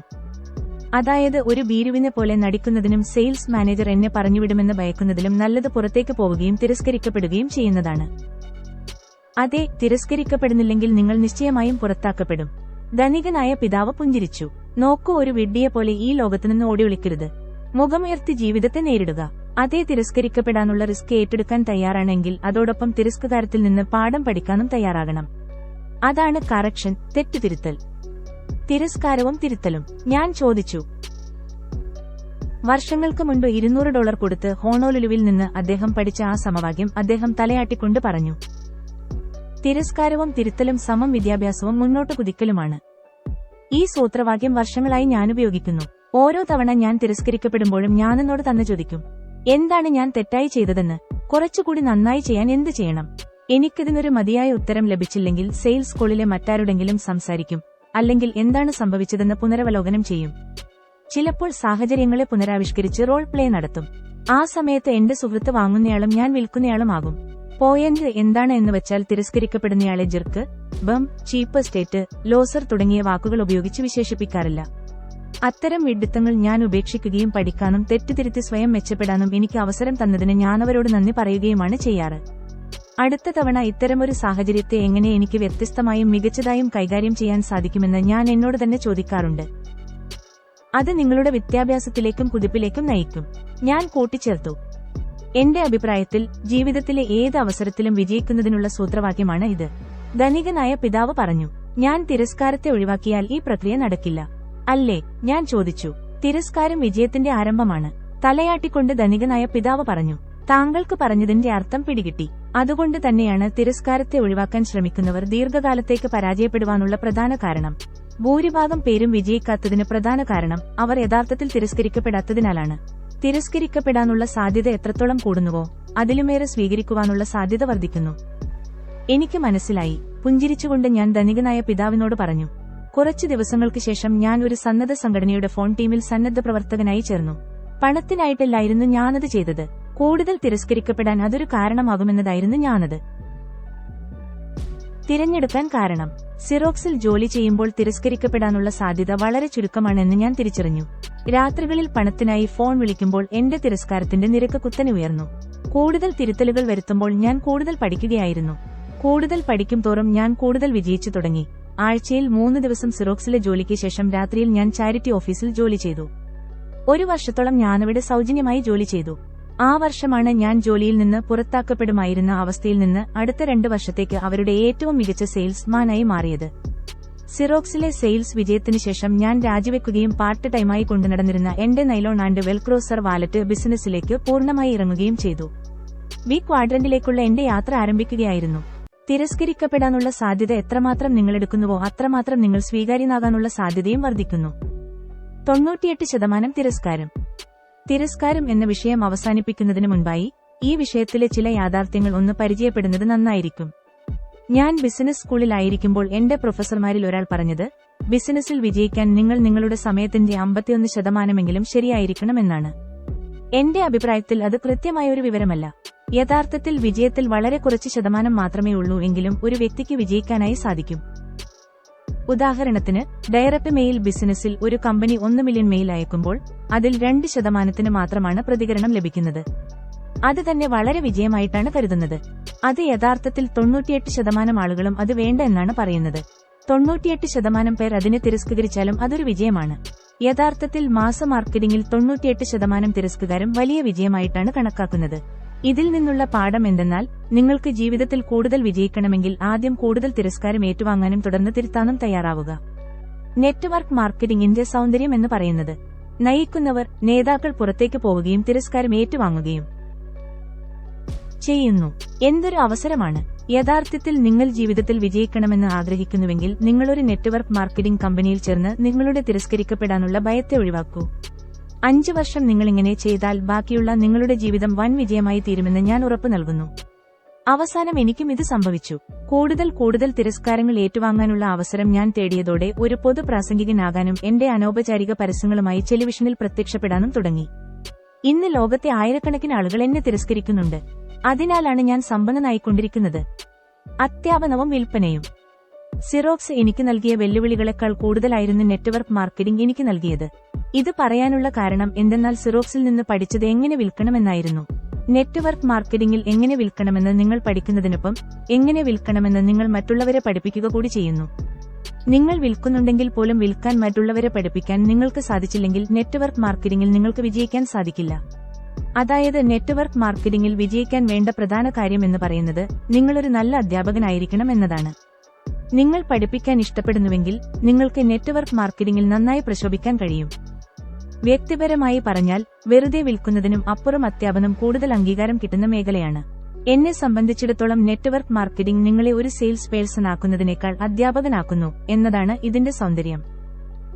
അതായത് ഒരു ഭീരുവിനെ പോലെ നടിക്കുന്നതിനും സെയിൽസ് മാനേജർ എന്നെ പറഞ്ഞുവിടുമെന്ന് ഭയക്കുന്നതിലും നല്ലത് പുറത്തേക്ക് പോവുകയും തിരസ്കരിക്കപ്പെടുകയും ചെയ്യുന്നതാണ്. അതെ, തിരസ്കരിക്കപ്പെടുന്നില്ലെങ്കിൽ നിങ്ങൾ നിശ്ചയമായും പുറത്താക്കപ്പെടും. ധനികനായ പിതാവ് പുഞ്ചിരിച്ചു. നോക്കൂ, ഒരു വിഡ്ഢിയെപ്പോലെ ഈ ലോകത്തുനിന്ന് ഓടിയൊളിക്കരുത്. മുഖമുയർത്തി ജീവിതത്തെ നേരിടുക. അതേ, തിരസ്കരിക്കപ്പെടാനുള്ള റിസ്ക് ഏറ്റെടുക്കാൻ തയ്യാറാണെങ്കിൽ അതോടൊപ്പം തിരസ്കാരത്തിൽ നിന്ന് പാഠം പഠിക്കാനും തയ്യാറാകണം. അതാണ് കറക്ഷൻ, തെറ്റുതിരുത്തൽ. തിരസ്കാരവും തിരുത്തലും. ഞാൻ ചോദിച്ചു. വർഷങ്ങൾക്ക് മുൻപ് $200 കൊടുത്ത് ഹോണോലുലുവിൽ നിന്ന് അദ്ദേഹം പഠിച്ച ആ സമവാക്യം അദ്ദേഹം തലയാട്ടിക്കൊണ്ട് പറഞ്ഞു. തിരസ്കാരവും തിരുത്തലും സമം വിദ്യാഭ്യാസവും മുന്നോട്ട് കുതിക്കലുമാണ്. ഈ സൂത്രവാക്യം വർഷങ്ങളായി ഞാനുപയോഗിക്കുന്നു. ഓരോ തവണ ഞാൻ തിരസ്കരിക്കപ്പെടുമ്പോഴും ഞാനെന്നോട് തന്നെ ചോദിക്കും, എന്താണ് ഞാൻ തെറ്റായി ചെയ്തതെന്ന്, കുറച്ചുകൂടി നന്നായി ചെയ്യാൻ എന്ത് ചെയ്യണം. എനിക്കിതിനൊരു മതിയായ ഉത്തരം ലഭിച്ചില്ലെങ്കിൽ സെയിൽസ് സ്കൂളിലെ മറ്റാരോടെങ്കിലും സംസാരിക്കും, അല്ലെങ്കിൽ എന്താണ് സംഭവിച്ചതെന്ന് പുനരവലോകനം ചെയ്യും. ചിലപ്പോൾ സാഹചര്യങ്ങളെ പുനരാവിഷ്കരിച്ച് റോൾ പ്ലേ നടത്തും. ആ സമയത്ത് എന്റെ സുഹൃത്ത് വാങ്ങുന്നയാളും ഞാൻ വിൽക്കുന്നയാളുമാകും. പോയിന്റ് എന്താണ് എന്ന് വെച്ചാൽ തിരസ്കരിക്കപ്പെടുന്നയാളെ ജെർക്ക്, ബം, ചീപ്പ് സ്റ്റേറ്റ്, ലോസർ തുടങ്ങിയ വാക്കുകൾ ഉപയോഗിച്ച് വിശേഷിപ്പിക്കാറില്ല. അത്തരം വിഡ്ഢിത്തങ്ങൾ ഞാൻ ഉപേക്ഷിക്കുകയും പഠിക്കാനും തെറ്റുതിരുത്തി സ്വയം മെച്ചപ്പെടാനും എനിക്ക് അവസരം തന്നതിന് ഞാനവരോട് നന്ദി പറയുകയുമാണ് ചെയ്യാറ്. അടുത്ത തവണ ഇത്തരമൊരു സാഹചര്യത്തെ എങ്ങനെ എനിക്ക് വ്യത്യസ്തമായും മികച്ചതായും കൈകാര്യം ചെയ്യാൻ സാധിക്കുമെന്ന് ഞാൻ എന്നോട് തന്നെ ചോദിക്കാറുണ്ട്. അത് നിങ്ങളുടെ വിദ്യാഭ്യാസത്തിലേക്കും കുതിപ്പിലേക്കും നയിക്കും. ഞാൻ കൂട്ടിച്ചേർത്തു, എന്റെ അഭിപ്രായത്തിൽ ജീവിതത്തിലെ ഏത് അവസരത്തിലും വിജയിക്കുന്നതിനുള്ള സൂത്രവാക്യമാണ് ഇത്. ധനികനായ പിതാവ് പറഞ്ഞു. ഞാൻ തിരസ്കാരത്തെ ഒഴിവാക്കിയാൽ ഈ പ്രക്രിയ നടക്കില്ല, അല്ലേ? ഞാൻ ചോദിച്ചു. തിരസ്കാരം വിജയത്തിന്റെ ആരംഭമാണ്. തലയാട്ടിക്കൊണ്ട് ധനികനായ പിതാവ് പറഞ്ഞു. താങ്കൾക്ക് പറഞ്ഞതിന്റെ അർത്ഥം പിടികിട്ടി. അതുകൊണ്ട് തന്നെയാണ് തിരസ്കാരത്തെ ഒഴിവാക്കാൻ ശ്രമിക്കുന്നവർ ദീർഘകാലത്തേക്ക് പരാജയപ്പെടുവാനുള്ള പ്രധാന കാരണം. ഭൂരിഭാഗം പേരും വിജയിക്കാത്തതിന് പ്രധാന കാരണം അവർ യഥാർത്ഥത്തിൽ തിരസ്കരിക്കപ്പെടാത്തതിനാലാണ്. തിരസ്കരിക്കപ്പെടാനുള്ള സാധ്യത എത്രത്തോളം കൂടുന്നുവോ അതിലുമേറെ സ്വീകരിക്കുവാനുള്ള സാധ്യത വർദ്ധിക്കുന്നു. എനിക്ക് മനസ്സിലായി. പുഞ്ചിരിച്ചുകൊണ്ട് ഞാൻ ധനികനായ പിതാവിനോട് പറഞ്ഞു. കുറച്ചു ദിവസങ്ങൾക്ക് ശേഷം ഞാൻ ഒരു സന്നദ്ധ സംഘടനയുടെ ഫോൺ ടീമിൽ സന്നദ്ധ പ്രവർത്തകനായി ചേർന്നു. പണത്തിനായിട്ടല്ലായിരുന്നു ഞാനത് ചെയ്തത്. കൂടുതൽ തിരസ്കരിക്കപ്പെടാൻ അതൊരു കാരണമാകുമെന്നതായിരുന്നു ഞാനത് തിരഞ്ഞെടുക്കാൻ കാരണം. സിറോക്സിൽ ജോലി ചെയ്യുമ്പോൾ തിരസ്കരിക്കപ്പെടാനുള്ള സാധ്യത വളരെ ചുരുക്കമാണെന്ന് ഞാൻ തിരിച്ചറിഞ്ഞു. രാത്രികളിൽ പണത്തിനായി ഫോൺ വിളിക്കുമ്പോൾ എന്റെ തിരസ്കാരത്തിന്റെ നിരക്ക് കുത്തനെ ഉയർന്നു. കൂടുതൽ തിരുത്തലുകൾ വരുത്തുമ്പോൾ ഞാൻ കൂടുതൽ പഠിക്കുകയായിരുന്നു. കൂടുതൽ പഠിക്കും തോറും ഞാൻ കൂടുതൽ വിജയിച്ചു തുടങ്ങി. ആഴ്ചയിൽ 3 ദിവസം സിറോക്സിലെ ജോലിക്ക് ശേഷം രാത്രിയിൽ ഞാൻ ചാരിറ്റി ഓഫീസിൽ ജോലി ചെയ്തു. 1 വർഷത്തോളം ഞാനവിടെ സൗജന്യമായി ജോലി ചെയ്തു. ആ വർഷമാണ് ഞാൻ ജോലിയിൽ നിന്ന് പുറത്താക്കപ്പെടുമായിരുന്ന അവസ്ഥയിൽ നിന്ന് അടുത്ത 2 വർഷത്തേക്ക് അവരുടെ ഏറ്റവും മികച്ച സെയിൽസ്മാനായി മാറിയത്. സിറോക്സിലെ സെയിൽസ് വിജയത്തിന് ശേഷം ഞാൻ രാജിവെക്കുകയും പാർട്ട് ടൈമായി കൊണ്ടുനടന്നിരുന്ന എന്റെ നൈലോൺ ആൻഡ് വെൽക്രോസർ വാലറ്റ് ബിസിനസ്സിലേക്ക് പൂർണ്ണമായി ഇറങ്ങുകയും ചെയ്തു. ബി ക്വാഡ്രന്റിലേക്കുള്ള എന്റെ യാത്ര ആരംഭിക്കുകയായിരുന്നു. തിരസ്കരിക്കപ്പെടാനുള്ള സാധ്യത എത്രമാത്രം നിങ്ങളെടുക്കുന്നുവോ അത്രമാത്രം നിങ്ങൾ സ്വീകാര്യനാകാനുള്ള സാധ്യതയും വർദ്ധിക്കുന്നു. 98% തിരസ്കാരം. തിരസ്കാരം എന്ന വിഷയം അവസാനിപ്പിക്കുന്നതിന് മുൻപായി ഈ വിഷയത്തിലെ ചില യാഥാർത്ഥ്യങ്ങൾ ഒന്ന് പരിചയപ്പെടുന്നത് നന്നായിരിക്കും. ഞാൻ ബിസിനസ് സ്കൂളിലായിരിക്കുമ്പോൾ എന്റെ പ്രൊഫസർമാരിൽ ഒരാൾ പറഞ്ഞത്, ബിസിനസ്സിൽ വിജയിക്കാൻ നിങ്ങൾ നിങ്ങളുടെ സമയത്തിന്റെ 51% ശരിയായിരിക്കണമെന്നാണ്. എന്റെ അഭിപ്രായത്തിൽ അത് കൃത്യമായ ഒരു വിവരമല്ല. യഥാർത്ഥത്തിൽ വിജയത്തിൽ വളരെ കുറച്ച് ശതമാനം മാത്രമേ ഉള്ളൂ എങ്കിലും ഒരു വ്യക്തിക്ക് വിജയിക്കാനായി സാധിക്കും. ഉദാഹരണത്തിന്, ഡയറക്ട് മെയിൽ ബിസിനസ്സിൽ ഒരു കമ്പനി 1 മില്യൺ മെയിൽ അയക്കുമ്പോൾ അതിൽ 2% മാത്രമാണ് പ്രതികരണം ലഭിക്കുന്നത്. അത് തന്നെ വളരെ വിജയമായിട്ടാണ് കരുതുന്നത്. അത് യഥാർത്ഥത്തിൽ 98% ആളുകളും അത് വേണ്ട എന്നാണ് പറയുന്നത്. 98% പേർ അതിനെ തിരസ്കരിച്ചാലും അതൊരു വിജയമാണ്. യഥാർത്ഥത്തിൽ മാസ മാർക്കറ്റിംഗിൽ 98% തിരസ്കാരം വലിയ വിജയമായിട്ടാണ് കണക്കാക്കുന്നത്. ഇതിൽ നിന്നുള്ള പാഠം എന്തെന്നാൽ, നിങ്ങൾക്ക് ജീവിതത്തിൽ കൂടുതൽ വിജയിക്കണമെങ്കിൽ ആദ്യം കൂടുതൽ തിരസ്കാരം ഏറ്റുവാങ്ങാനും തുടർന്ന് തിരുത്താനും തയ്യാറാവുക. നെറ്റ്വർക്ക് മാർക്കറ്റിംഗിന്റെ സൗന്ദര്യം എന്ന് പറയുന്നത്, നയിക്കുന്നവർ, നേതാക്കൾ പുറത്തേക്ക് പോവുകയും തിരസ്കാരം ഏറ്റുവാങ്ങുകയും ചെയ്യുന്നു. എന്തൊരു അവസരമാണ്! യഥാർത്ഥത്തിൽ നിങ്ങൾ ജീവിതത്തിൽ വിജയിക്കണമെന്ന് ആഗ്രഹിക്കുന്നുവെങ്കിൽ നിങ്ങളൊരു നെറ്റ്വർക്ക് മാർക്കറ്റിംഗ് കമ്പനിയിൽ ചേർന്ന് നിങ്ങളുടെ തിരസ്കരിക്കപ്പെടാനുള്ള ഭയത്തെ ഒഴിവാക്കൂ. 5 വർഷം നിങ്ങളിങ്ങനെ ചെയ്താൽ ബാക്കിയുള്ള നിങ്ങളുടെ ജീവിതം വൻ വിജയമായി തീരുമെന്ന് ഞാൻ ഉറപ്പു നൽകുന്നു. അവസാനം എനിക്കും ഇത് സംഭവിച്ചു. കൂടുതൽ തിരസ്കാരങ്ങൾ ഏറ്റുവാങ്ങാനുള്ള അവസരം ഞാൻ തേടിയതോടെ ഒരു പൊതു പ്രാസംഗികനാകാനും എന്റെ അനൗപചാരിക പരസ്യങ്ങളുമായി ടെലിവിഷനിൽ പ്രത്യക്ഷപ്പെടാനും തുടങ്ങി. ഇന്ന് ലോകത്തെ ആയിരക്കണക്കിന് ആളുകൾ എന്നെ തിരസ്കരിക്കുന്നുണ്ട്. അതിനാലാണ് ഞാൻ സമ്പന്നനായിക്കൊണ്ടിരിക്കുന്നത്. അത്യാപനവും വിൽപ്പനയും. സിറോക്സ് എനിക്ക് നൽകിയ വെല്ലുവിളികളെക്കാൾ കൂടുതലായിരുന്നു നെറ്റ്വർക്ക് മാർക്കറ്റിംഗ് എനിക്ക് നൽകിയത്. ഇത് പറയാനുള്ള കാരണം എന്തെന്നാൽ സിറോക്സിൽ നിന്ന് പഠിച്ചത് എങ്ങനെ വിൽക്കണമെന്നായിരുന്നു. നെറ്റ്വർക്ക് മാർക്കറ്റിംഗിൽ എങ്ങനെ വിൽക്കണമെന്ന് നിങ്ങൾ പഠിക്കുന്നതിനൊപ്പം എങ്ങനെ വിൽക്കണമെന്ന് നിങ്ങൾ മറ്റുള്ളവരെ പഠിപ്പിക്കുക കൂടി ചെയ്യുന്നു. നിങ്ങൾ വിൽക്കുന്നുണ്ടെങ്കിൽ പോലും വിൽക്കാൻ മറ്റുള്ളവരെ പഠിപ്പിക്കാൻ നിങ്ങൾക്ക് സാധിച്ചില്ലെങ്കിൽ നെറ്റ്വർക്ക് മാർക്കറ്റിംഗിൽ നിങ്ങൾക്ക് വിജയിക്കാൻ സാധിക്കില്ല. അതായത് നെറ്റ്വർക്ക് മാർക്കറ്റിംഗിൽ വിജയിക്കാൻ വേണ്ട പ്രധാന കാര്യം എന്ന് പറയുന്നത് നിങ്ങളൊരു നല്ല അധ്യാപകനായിരിക്കണം എന്നതാണ്. നിങ്ങൾ പഠിപ്പിക്കാൻ ഇഷ്ടപ്പെടുന്നുവെങ്കിൽ നിങ്ങൾക്ക് നെറ്റ്വർക്ക് മാർക്കറ്റിംഗിൽ നന്നായി പ്രശോഭിക്കാൻ കഴിയും. വ്യക്തിപരമായി പറഞ്ഞാൽ വെറുതെ വിൽക്കുന്നതിനും അപ്പുറം അധ്യാപനം കൂടുതൽ അംഗീകാരം കിട്ടുന്ന മേഖലയാണ്. എന്നെ സംബന്ധിച്ചിടത്തോളം നെറ്റ്വർക്ക് മാർക്കറ്റിംഗ് നിങ്ങളെ ഒരു സെയിൽസ് പേഴ്സൺ ആക്കുന്നതിനേക്കാൾ അധ്യാപകനാക്കുന്നു എന്നതാണ് ഇതിന്റെ സൗന്ദര്യം.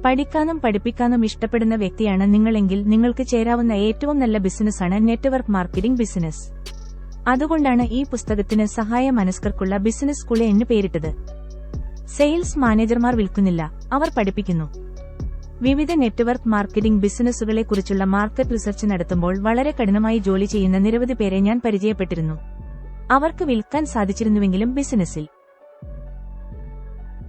പഠിക്കാനും പഠിപ്പിക്കാനും ഇഷ്ടപ്പെടുന്ന വ്യക്തിയാണ് നിങ്ങളെങ്കിൽ നിങ്ങൾക്ക് ചേരാവുന്ന ഏറ്റവും നല്ല ബിസിനസ്സാണ് നെറ്റ്വർക്ക് മാർക്കറ്റിംഗ് ബിസിനസ്. അതുകൊണ്ടാണ് ഈ പുസ്തകത്തിന് സഹായ മനസ്കർക്കുള്ള ബിസിനസ് സ്കൂൾ എന്ന് പേരിട്ടത്. സെയിൽസ് മാനേജർമാർ വിൽക്കുന്നില്ല, അവർ പഠിപ്പിക്കുന്നു. വിവിധ നെറ്റ്വർക്ക് മാർക്കറ്റിംഗ് ബിസിനസ്സുകളെക്കുറിച്ചുള്ള മാർക്കറ്റ് റിസർച്ച് നടത്തുമ്പോൾ വളരെ കഠിനമായി ജോലി ചെയ്യുന്ന നിരവധി പേരെ ഞാൻ പരിചയപ്പെട്ടിരുന്നു. അവർക്ക് വിൽക്കാൻ സാധിച്ചിരുന്നുവെങ്കിലും ബിസിനസ്സിൽ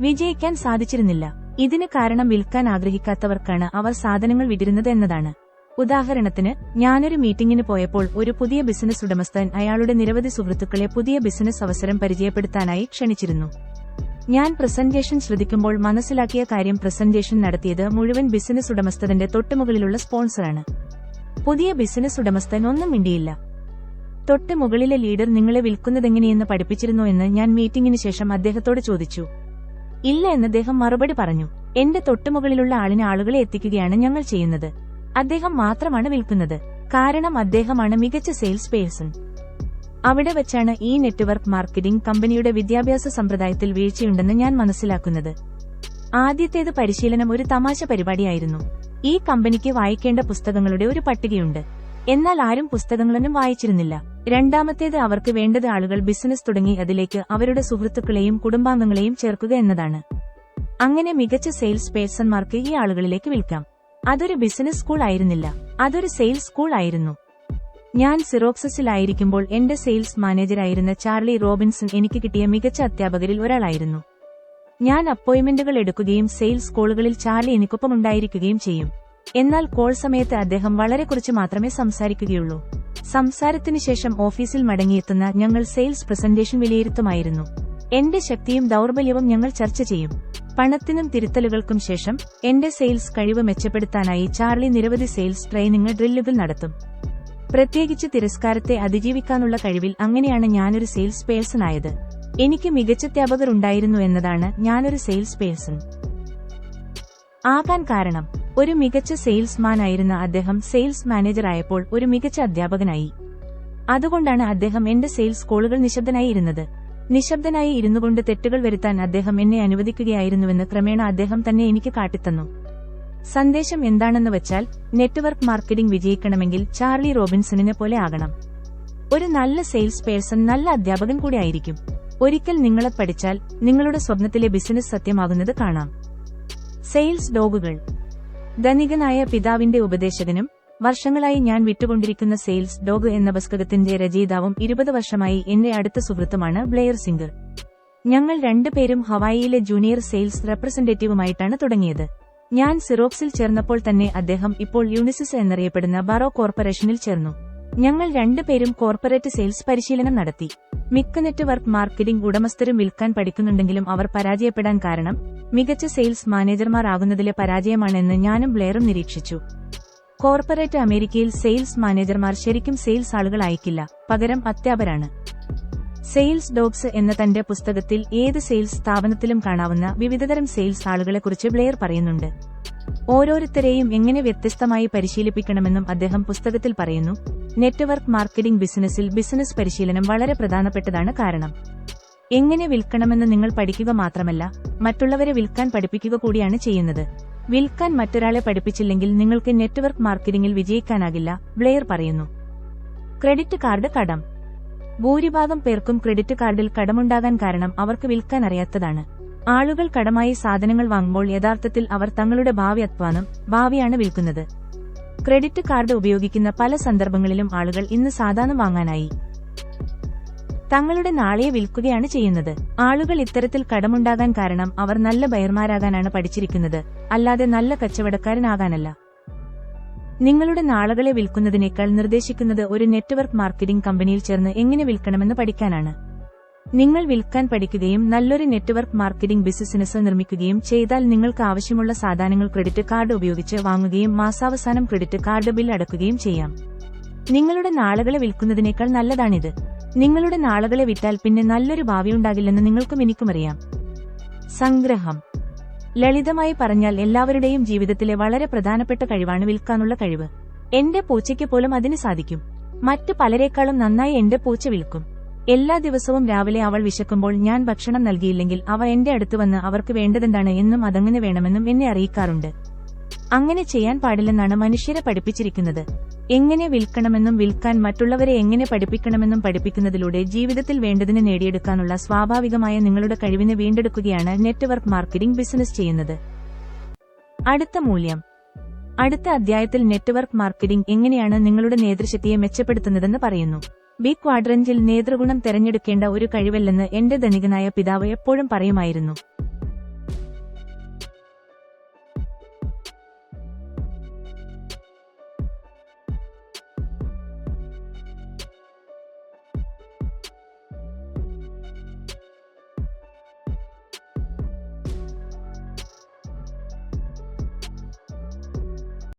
വിജയിക്കാൻ സാധിച്ചിരുന്നില്ല. ഇതിന് കാരണം വിൽക്കാൻ ആഗ്രഹിക്കാത്തവർക്കാണ് അവർ സാധനങ്ങൾ വിറ്റിരുന്നത് എന്നതാണ്. ഉദാഹരണത്തിന്, ഞാനൊരു മീറ്റിംഗിന് പോയപ്പോൾ ഒരു പുതിയ ബിസിനസ് ഉടമസ്ഥൻ അയാളുടെ നിരവധി സുഹൃത്തുക്കളെ പുതിയ ബിസിനസ് അവസരം പരിചയപ്പെടുത്താനായി ക്ഷണിച്ചിരുന്നു. ഞാൻ പ്രസന്റേഷൻ ശ്രദ്ധിക്കുമ്പോൾ മനസ്സിലാക്കിയ കാര്യം പ്രസന്റേഷൻ നടത്തിയത് മുഴുവൻ ബിസിനസ് ഉടമസ്ഥന്റെ തൊട്ടുമുകളിലുള്ള സ്പോൺസറാണ്. പുതിയ ബിസിനസ് ഉടമസ്ഥൻ ഒന്നും മിണ്ടിയില്ല. തൊട്ട് മുകളിലെ ലീഡർ നിങ്ങളെ വിൽക്കുന്നതെങ്ങനെയെന്ന് പഠിപ്പിച്ചിരുന്നോ എന്ന് ഞാൻ മീറ്റിംഗിന് ശേഷം അദ്ദേഹത്തോട് ചോദിച്ചു. ഇല്ല എന്ന് അദ്ദേഹം മറുപടി പറഞ്ഞു. എന്റെ തൊട്ടുമുകളിലുള്ള ആളിന് ആളുകളെ എത്തിക്കുകയാണ് ഞങ്ങൾ ചെയ്യുന്നത്. അദ്ദേഹം മാത്രമാണ് വിൽക്കുന്നത്. കാരണം അദ്ദേഹമാണ് മികച്ച സെയിൽസ് പേഴ്സൺ. അവിടെ വച്ചാണ് ഈ നെറ്റ്വർക്ക് മാർക്കറ്റിംഗ് കമ്പനിയുടെ വിദ്യാഭ്യാസ സമ്പ്രദായത്തിൽ വീഴ്ചയുണ്ടെന്ന് ഞാൻ മനസ്സിലാക്കുന്നത്. ആദ്യത്തേത് പരിശീലനം ഒരു തമാശ പരിപാടിയായിരുന്നു. ഈ കമ്പനിക്ക് വായിക്കേണ്ട പുസ്തകങ്ങളുടെ ഒരു പട്ടികയുണ്ട്. എന്നാൽ ആരും പുസ്തകങ്ങളൊന്നും വായിച്ചിരുന്നില്ല. രണ്ടാമത്തേത് അവർക്ക് വേണ്ടത് ആളുകൾ ബിസിനസ് തുടങ്ങി അതിലേക്ക് അവരുടെ സുഹൃത്തുക്കളെയും കുടുംബാംഗങ്ങളെയും ചേർക്കുക എന്നതാണ്. അങ്ങനെ മികച്ച സെയിൽസ് പേഴ്സൺമാർക്ക് ഈ ആളുകളിലേക്ക് വിൽക്കാം. അതൊരു ബിസിനസ് സ്കൂൾ ആയിരുന്നില്ല, അതൊരു സെയിൽസ് സ്കൂൾ ആയിരുന്നു. ഞാൻ സിറോക്സസിലായിരിക്കുമ്പോൾ എന്റെ സെയിൽസ് മാനേജരായിരുന്ന ചാർലി റോബിൻസൺ എനിക്ക് കിട്ടിയ മികച്ച അധ്യാപകരിൽ ഒരാളായിരുന്നു. ഞാൻ അപ്പോയിന്റ്മെന്റുകൾ എടുക്കുകയും സെയിൽസ് കോളുകളിൽ ചാർലി എനിക്കൊപ്പം ഉണ്ടായിരിക്കുകയും ചെയ്യും. എന്നാൽ കോൾ സമയത്ത് അദ്ദേഹം വളരെ കുറച്ച് മാത്രമേ സംസാരിക്കുകയുള്ളൂ. സംസാരത്തിനു ശേഷം ഓഫീസിൽ മടങ്ങിയെത്തുന്ന ഞങ്ങൾ സെയിൽസ് പ്രസന്റേഷൻ വിലയിരുത്തുമായിരുന്നു. എന്റെ ശക്തിയും ദൗർബല്യവും ഞങ്ങൾ ചർച്ച ചെയ്യും. പണത്തിനും തിരുത്തലുകൾക്കും ശേഷം എന്റെ സെയിൽസ് കഴിവ് മെച്ചപ്പെടുത്താനായി ചാർലി നിരവധി സെയിൽസ് ട്രെയിനിങ് ഡ്രില്ലുകൾ നടത്തും. പ്രത്യേകിച്ച് തിരസ്കാരത്തെ അതിജീവിക്കാനുള്ള കഴിവിൽ. അങ്ങനെയാണ് ഞാനൊരു സെയിൽസ് പേഴ്സൺ ആയത്. എനിക്ക് മികച്ച അധ്യാപകർ ഉണ്ടായിരുന്നു എന്നതാണ് ഞാനൊരു സെയിൽസ് പേഴ്സൺ ആകാൻ കാരണം. ഒരു മികച്ച സെയിൽസ്മാനായിരുന്ന അദ്ദേഹം സെയിൽസ് മാനേജർ ആയപ്പോൾ ഒരു മികച്ച അധ്യാപകനായി. അതുകൊണ്ടാണ് അദ്ദേഹം എന്റെ സെയിൽസ് കോളുകൾ നിശബ്ദനായി ഇരുന്നത്. നിശബ്ദനായി ഇരുന്നുകൊണ്ട് തെറ്റുകൾ വരുത്താൻ അദ്ദേഹം എന്നെ അനുവദിക്കുകയായിരുന്നുവെന്ന് ക്രമേണ അദ്ദേഹം തന്നെ എനിക്ക് കാട്ടിത്തന്നു. സന്ദേശം എന്താണെന്ന് വെച്ചാൽ, നെറ്റ്വർക്ക് മാർക്കറ്റിംഗ് വിജയിക്കണമെങ്കിൽ ചാർലി റോബിൻസണിനെ പോലെ ആകണം. ഒരു നല്ല സെയിൽസ് പേഴ്സൺ നല്ല അധ്യാപകൻ കൂടി ആയിരിക്കും. ഒരിക്കൽ നിങ്ങളെ പഠിച്ചാൽ നിങ്ങളുടെ സ്വപ്നത്തിലെ ബിസിനസ് സത്യമാകുന്നത് കാണാം. സെയിൽസ് ഡോഗുകൾ. ധനികനായ പിതാവിന്റെ ഉപദേശകനും വർഷങ്ങളായി ഞാൻ വിട്ടുകൊണ്ടിരിക്കുന്ന സെയിൽസ് ഡോഗ് എന്ന പുസ്തകത്തിന്റെ രചയിതാവും 20 വർഷമായി എന്റെ അടുത്ത സുഹൃത്തുമാണ് ബ്ലെയർ സിംഗർ. ഞങ്ങൾ രണ്ടുപേരും ഹവായിയിലെ ജൂനിയർ സെയിൽസ് റെപ്രസെന്റേറ്റീവുമായിട്ടാണ് തുടങ്ങിയത്. ഞാൻ സിറോക്സിൽ ചേർന്നപ്പോൾ തന്നെ അദ്ദേഹം ഇപ്പോൾ യൂണിസിസ് എന്നറിയപ്പെടുന്ന ബറോ കോർപ്പറേഷനിൽ ചേർന്നു. ഞങ്ങൾ രണ്ടുപേരും കോർപ്പറേറ്റ് സെയിൽസ് പരിശീലനം നടത്തി. മിക്ക നെറ്റ്വർക്ക് മാർക്കറ്റിംഗ് ഉടമസ്ഥരും വിൽക്കാൻ പഠിക്കുന്നുണ്ടെങ്കിലും അവർ പരാജയപ്പെടാൻ കാരണം മികച്ച സെയിൽസ് മാനേജർമാർ ആകുന്നതിലെ പരാജയമാണെന്ന് ഞാനും ബ്ലെയറും നിരീക്ഷിച്ചു. കോർപ്പറേറ്റ് അമേരിക്കയിൽ സെയിൽസ് മാനേജർമാർ ശരിക്കും സെയിൽസ് ആളുകൾ അയക്കില്ല, പകരം അധ്യാപകരാണ്. സെയിൽസ് ഡോഗ്സ് എന്ന തന്റെ പുസ്തകത്തിൽ ഏത് സെയിൽസ് സ്ഥാപനത്തിലും കാണാവുന്ന വിവിധതരം സെയിൽസ് ആളുകളെക്കുറിച്ച് ബ്ലെയർ പറയുന്നുണ്ട്. ഓരോരുത്തരെയും എങ്ങനെ വ്യത്യസ്തമായി പരിശീലിപ്പിക്കണമെന്നും അദ്ദേഹം പുസ്തകത്തിൽ പറയുന്നു. നെറ്റ്വർക്ക് മാർക്കറ്റിംഗ് ബിസിനസ്സിൽ ബിസിനസ് പരിശീലനം വളരെ പ്രധാനപ്പെട്ടതാണ്. കാരണം എങ്ങനെ വിൽക്കണമെന്ന് നിങ്ങൾ പഠിക്കുക മാത്രമല്ല, മറ്റുള്ളവരെ വിൽക്കാൻ പഠിപ്പിക്കുക കൂടിയാണ് ചെയ്യുന്നത്. വിൽക്കാൻ മറ്റൊരാളെ പഠിപ്പിച്ചില്ലെങ്കിൽ നിങ്ങൾക്ക് നെറ്റ്വർക്ക് മാർക്കറ്റിംഗിൽ വിജയിക്കാനാകില്ല, ബ്ലെയർ പറയുന്നു. ക്രെഡിറ്റ് കാർഡ് കടം. ഭൂരിഭാഗം പേർക്കും ക്രെഡിറ്റ് കാർഡിൽ കടമുണ്ടാകാൻ കാരണം അവർക്ക് വിൽക്കാൻ അറിയാത്തതാണ്. ആളുകൾ കടമായി സാധനങ്ങൾ വാങ്ങുമ്പോൾ യഥാർത്ഥത്തിൽ അവർ തങ്ങളുടെ ഭാവിയാണ് വിൽക്കുന്നത്. ക്രെഡിറ്റ് കാർഡ് ഉപയോഗിക്കുന്ന പല സന്ദർഭങ്ങളിലും ആളുകൾ ഇന്ന് സാധനം വാങ്ങാനായി തങ്ങളുടെ നാളെയെ വിൽക്കുകയാണ് ചെയ്യുന്നത്. ആളുകൾ ഇത്തരത്തിൽ കടമുണ്ടാകാൻ കാരണം അവർ നല്ല ബയർമാരാകാനാണ് പഠിച്ചിരിക്കുന്നത്, അല്ലാതെ നല്ല കച്ചവടക്കാരനാകാനല്ല. നിങ്ങളുടെ നാളുകളെ വിൽക്കുന്നതിനേക്കാൾ നിർദ്ദേശിക്കുന്നത് ഒരു നെറ്റ്വർക്ക് മാർക്കറ്റിംഗ് കമ്പനിയിൽ ചേർന്ന് എങ്ങനെ വിൽക്കണമെന്ന് പഠിക്കാനാണ്. നിങ്ങൾ വിൽക്കാൻ പഠിക്കുകയും നല്ലൊരു നെറ്റ്വർക്ക് മാർക്കറ്റിംഗ് ബിസിനസ് നിർമ്മിക്കുകയും ചെയ്താൽ നിങ്ങൾക്ക് ആവശ്യമുള്ള സാധനങ്ങൾ ക്രെഡിറ്റ് കാർഡ് ഉപയോഗിച്ച് വാങ്ങുകയും മാസാവസാനം ക്രെഡിറ്റ് കാർഡ് ബിൽ അടക്കുകയും ചെയ്യാം. നിങ്ങളുടെ നാളുകളെ വിൽക്കുന്നതിനേക്കാൾ നല്ലതാണിത്. നിങ്ങളുടെ നാളുകളെ വിറ്റാൽ പിന്നെ നല്ലൊരു ഭാവിയുണ്ടാകില്ലെന്ന് നിങ്ങൾക്കും എനിക്കുമറിയാം. സംഗ്രഹം. ലളിതമായി പറഞ്ഞാൽ എല്ലാവരുടെയും ജീവിതത്തിലെ വളരെ പ്രധാനപ്പെട്ട കഴിവാണ് വിൽക്കാനുള്ള കഴിവ്. എന്റെ പൂച്ചയ്ക്ക് പോലും അതിന് സാധിക്കും. മറ്റു പലരെക്കാളും നന്നായി എന്റെ പൂച്ച വിൽക്കും. എല്ലാ ദിവസവും രാവിലെ അവൾ വിശക്കുമ്പോൾ ഞാൻ ഭക്ഷണം നൽകിയില്ലെങ്കിൽ അവ എന്റെ അടുത്ത് വന്ന് അവർക്ക് വേണ്ടതെന്താണ് എന്നും അതങ്ങനെ വേണമെന്നും എന്നെ അറിയിക്കാറുണ്ട്. അങ്ങനെ ചെയ്യാൻ പാടില്ലെന്നാണ് മനുഷ്യരെ പഠിപ്പിച്ചിരിക്കുന്നത്. എങ്ങനെ വിൽക്കണമെന്നും വിൽക്കാൻ മറ്റുള്ളവരെ എങ്ങനെ പഠിപ്പിക്കണമെന്നും പഠിപ്പിക്കുന്നതിലൂടെ ജീവിതത്തിൽ വേണ്ടതിന് നേടിയെടുക്കാനുള്ള സ്വാഭാവികമായ നിങ്ങളുടെ കഴിവിനെ വീണ്ടെടുക്കുകയാണ് നെറ്റ്വർക്ക് മാർക്കറ്റിംഗ് ബിസിനസ് ചെയ്യുന്നത്. അടുത്ത മൂല്യം. അടുത്ത അധ്യായത്തിൽ നെറ്റ്വർക്ക് മാർക്കറ്റിംഗ് എങ്ങനെയാണ് നിങ്ങളുടെ നേതൃശക്തിയെ മെച്ചപ്പെടുത്തുന്നതെന്ന് പറയുന്നു. ബി ക്വാഡ്രന്റിൽ നേതൃഗുണം തെരഞ്ഞെടുക്കേണ്ട ഒരു കഴിവല്ലെന്ന് എന്റെ ധനികനായ പിതാവ് എപ്പോഴും പറയുമായിരുന്നു.